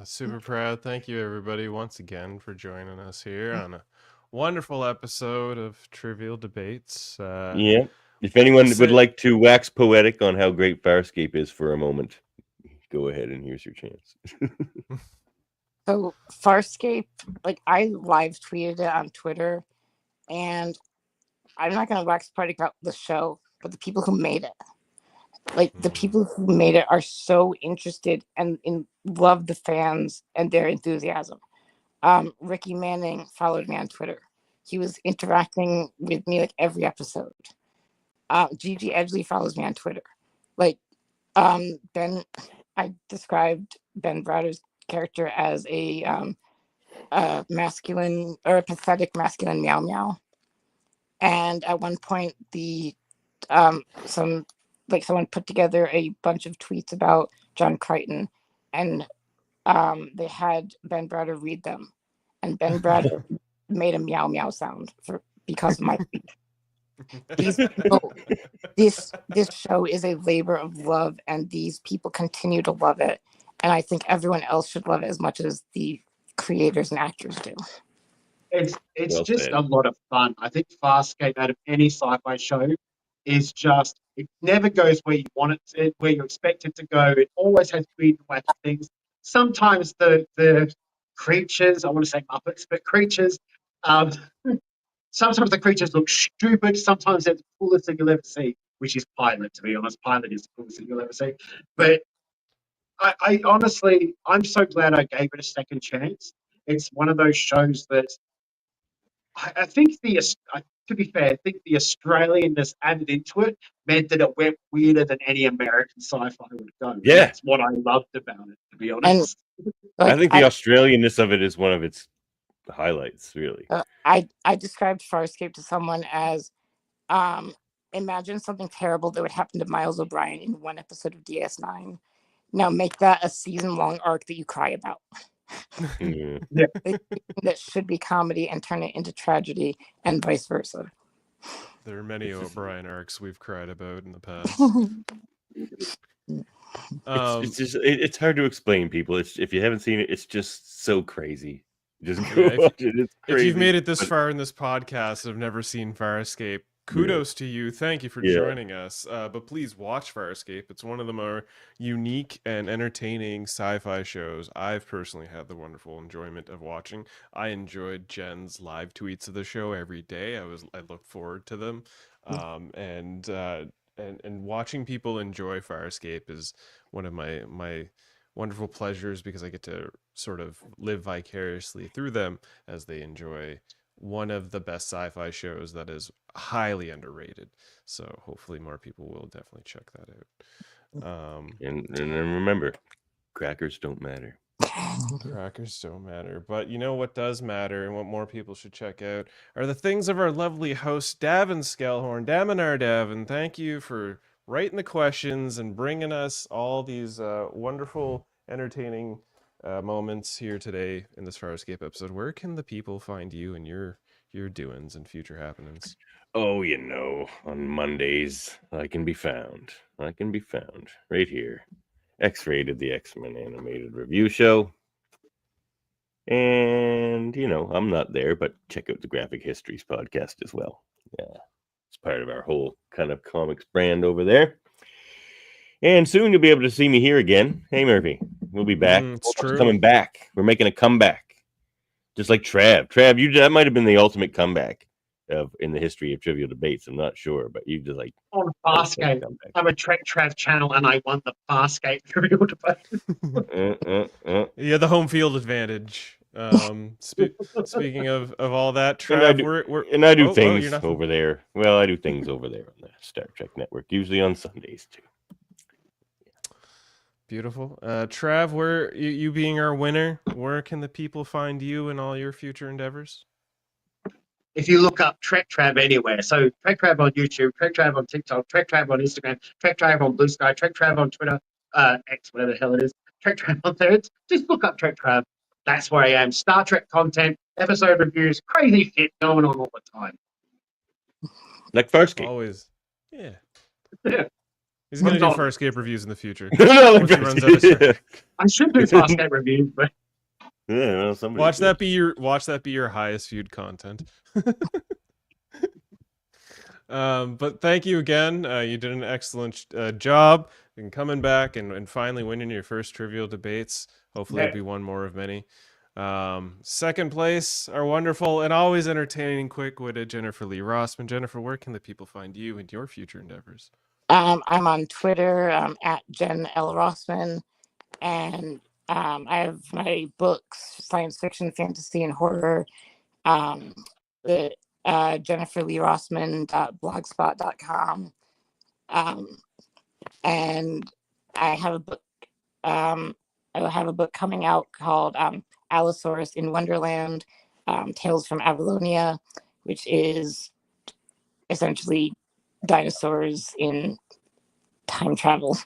Super proud. Thank you, everybody, once again for joining us here on a wonderful episode of Trivial Debates. Yeah. If anyone would like to wax poetic on how great Farscape is for a moment, go ahead and here's your chance. So Farscape, like I live tweeted it on Twitter, and I'm not going to wax poetic about the show, but the people who made it. Like the people who made it are so interested and love the fans and their enthusiasm. Ricky Manning followed me on Twitter. He was interacting with me like every episode. Gigi Edgley follows me on Twitter. Like Ben, I described Ben Browder's character as a masculine or a pathetic masculine meow meow. And at one point, someone put together a bunch of tweets about John Crichton, and they had Ben Browder read them, and Ben Browder made a meow meow sound because of my tweet. This show is a labor of love, and these people continue to love it, and I think everyone else should love it as much as the creators and actors do. It's just a lot of fun. I think Farscape, out of any sci-fi show, is just, it never goes where you want it to, where you expect it to go. It always has weird and wacky things. Sometimes the creatures, I want to say Muppets, but creatures, sometimes the creatures look stupid. Sometimes they're the coolest thing you'll ever see, which is Pilot, to be honest. Pilot is the coolest thing you'll ever see. But I honestly, I'm so glad I gave it a second chance. It's one of those shows that I think to be fair, I think the Australianness added into it meant that it went weirder than any American sci-fi would go. Yeah. That's what I loved about it, to be honest. I think the Australianness of it is one of its highlights, really. I described Farscape to someone as imagine something terrible that would happen to Miles O'Brien in one episode of DS9. Now make that a season-long arc that you cry about. Yeah. That should be comedy and turn it into tragedy, and vice versa. There are many O'Brien arcs we've cried about in the past. It's hard to explain, people. If you haven't seen it, it's just so crazy. Just go watch it. It's crazy. If you've made it this far in this podcast and have never seen Farscape, kudos to you. Thank you for joining us. But please watch Farscape. It's one of the more unique and entertaining sci-fi shows I've personally had the wonderful enjoyment of watching. I enjoyed Jen's live tweets of the show every day. I look forward to them. And watching people enjoy Farscape is one of my wonderful pleasures, because I get to sort of live vicariously through them as they enjoy one of the best sci-fi shows that is highly underrated. So hopefully more people will definitely check that out. And remember, crackers don't matter. Crackers don't matter. But you know what does matter, and what more people should check out, are the things of our lovely host, Davin Skellhorn. Daminar Davin, thank you for writing the questions and bringing us all these wonderful, entertaining moments here today in this Farscape episode. Where can the people find you and your doings and future happenings? Oh, on Mondays, I can be found right here. X-Rated, the X-Men animated review show. And, I'm not there, but check out the Graphic Histories podcast as well. Yeah, it's part of our whole kind of comics brand over there. And soon you'll be able to see me here again. Hey, Murphy, we'll be back. It's true. Coming back. We're making a comeback. Just like Trav. Trav, that might have been the ultimate comeback in the history of Trivial Debates. I'm not sure, but you just like... On Farscape. I'm a Trek Trav channel, and I won the Farscape Trivial Debate. Yeah, the home field advantage. Speaking of all that, Trav, I do things over there. Well, I do things over there on the Star Trek Network, usually on Sundays too. Beautiful. Trav, where you being our winner, where can the people find you and all your future endeavors? If you look up Trek Trav anywhere, so Trek Trav on YouTube, Trek Trav on TikTok, Trek Trav on Instagram, Trek Trav on Blue Sky, Trek Trav on Twitter, X, whatever the hell it is, Trek Trav on Threads, just look up Trek Trav. That's where I am. Star Trek content, episode reviews, crazy shit going on all the time. Like Farscape. Always. Yeah. Yeah. He's going to do Farscape reviews in the future. I should do Farscape reviews, but... Yeah, well, watch that be your highest viewed content. But thank you again. You did an excellent job in coming back and finally winning your first Trivial Debates. Hopefully it'll be one more of many. Second place, our wonderful and always entertaining, quick-witted Jennifer Lee Rossman. Jennifer, where can the people find you and your future endeavors? I'm on Twitter at Jen L. Rossman, and I have my books, science fiction, fantasy, and horror. The JenniferLeeRossman.blogspot.com. And I have a book. I have a book coming out called Allosaurus in Wonderland, Tales from Avalonia, which is essentially dinosaurs in time travel.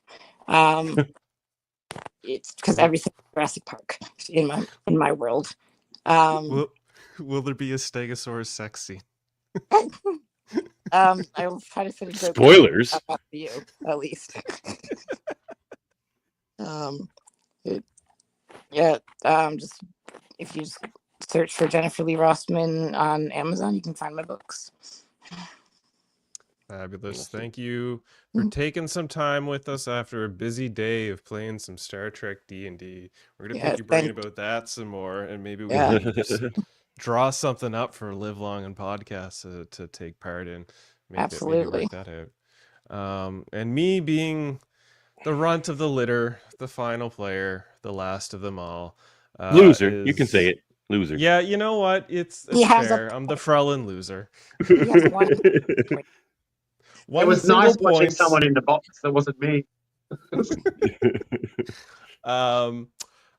It's because everything is Jurassic Park in my world. Will there be a Stegosaurus sex scene? I will try to fit a joke. Spoilers for you, at least. Just if you just search for Jennifer Lee Rossman on Amazon, you can find my books. Fabulous. Thank you for taking some time with us after a busy day of playing some Star Trek D&D. We're going to pick your brain about that some more, and maybe we can just draw something up for Live Long and Podcast to take part in. Absolutely. Maybe work that out. And me being the runt of the litter, the final player, the last of them all. Loser. You can say it. Loser. Yeah, you know what? It's fair. I'm the frelling loser. It was nice watching someone in the box that wasn't me.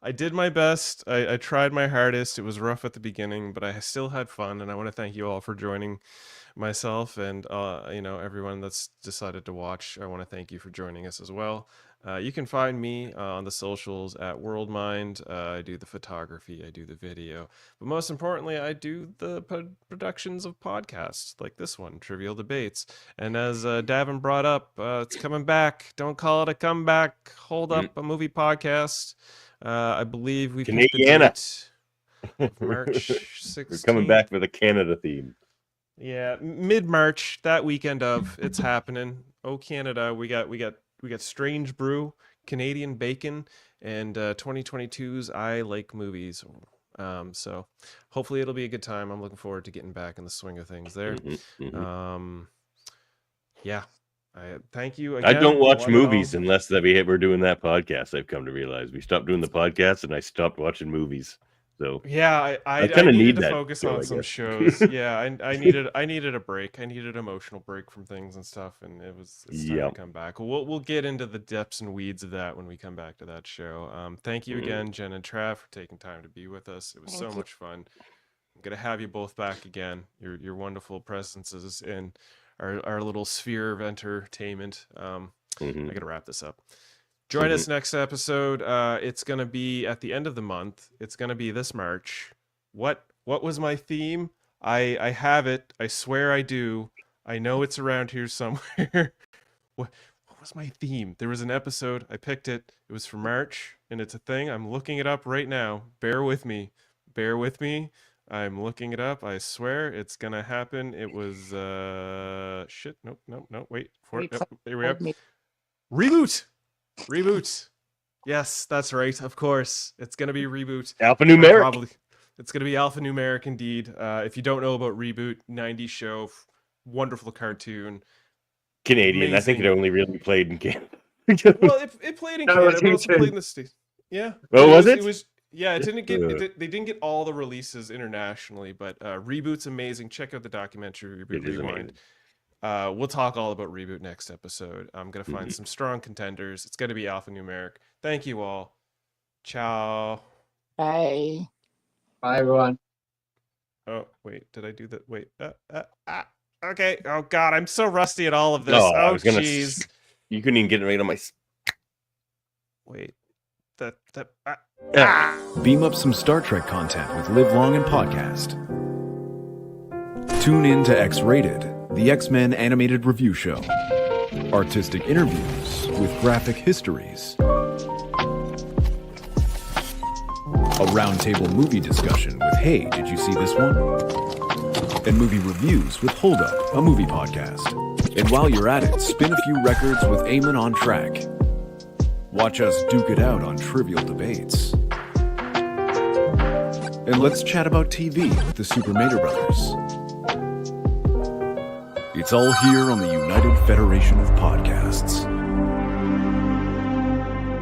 I did my best. I tried my hardest. It was rough at the beginning, but I still had fun, and I want to thank you all for joining myself and everyone that's decided to watch. I want to thank you for joining us as well. You can find me on the socials at WorldMind. I do the photography, I do the video, but most importantly, I do the productions of podcasts like this one, Trivial Debates. And as Davin brought up, it's coming back. Don't call it a comeback. Hold up, a movie podcast. I believe we picked the date of March 16th. We're coming back with a Canada theme. Yeah, mid-March, that weekend of it's happening. Oh, Canada, we got Strange Brew, Canadian Bacon, and 2022's I Like Movies. So hopefully it'll be a good time. I'm looking forward to getting back in the swing of things there. Yeah. Thank you again. I don't watch movies unless we're doing that podcast. I've come to realize we stopped doing the podcast and I stopped watching movies. So yeah, I kind of needed to focus on some shows. Yeah, I needed a break. I needed an emotional break from things and stuff, and it's time to come back. We'll get into the depths and weeds of that when we come back to that show. Thank you again, Jen and Trav, for taking time to be with us. It was so much fun. I'm gonna have you both back again. Your wonderful presences in our little sphere of entertainment. I gotta wrap this up. Join us next episode. It's going to be at the end of the month. It's going to be this March. What was my theme? I have it. I swear I do. I know it's around here somewhere. What was my theme? There was an episode. I picked it. It was for March, and it's a thing. I'm looking it up right now. Bear with me. bear with me. I'm looking it up. I swear it's gonna happen. It was shit. Nope. Wait for it. Yep, here we are. Reboot. Yes, that's right. Of course, it's gonna be Reboot. Alphanumeric. It's gonna be alphanumeric indeed. If you don't know about Reboot, 90s show, wonderful cartoon. Canadian. Amazing. I think it only really played in Canada. Well, it played in Canada, but also played in the States. Yeah. Oh, was it? It was. Yeah, it didn't get. They didn't get all the releases internationally, but Reboot's amazing. Check out the documentary Reboot Rewind. We'll talk all about Reboot next episode. I'm gonna find some strong contenders. It's gonna be alphanumeric. Thank you all. Ciao. Bye. Bye, everyone. Oh wait, did I do that? Wait. Okay. Oh God, I'm so rusty at all of this. Oh, jeez. You couldn't even get it right on my. Wait. Beam up some Star Trek content with Live Long and Podcast. Tune in to X-Rated, the X-Men animated review show. Artistic interviews with graphic histories. A roundtable movie discussion with Hey, did you see this one? And movie reviews with Hold Up, a movie podcast. And while you're at it, spin a few records with Eamon on Track. Watch us duke it out on Trivial Debates. And let's chat about TV with the Super Mater Brothers. It's all here on the United Federation of Podcasts.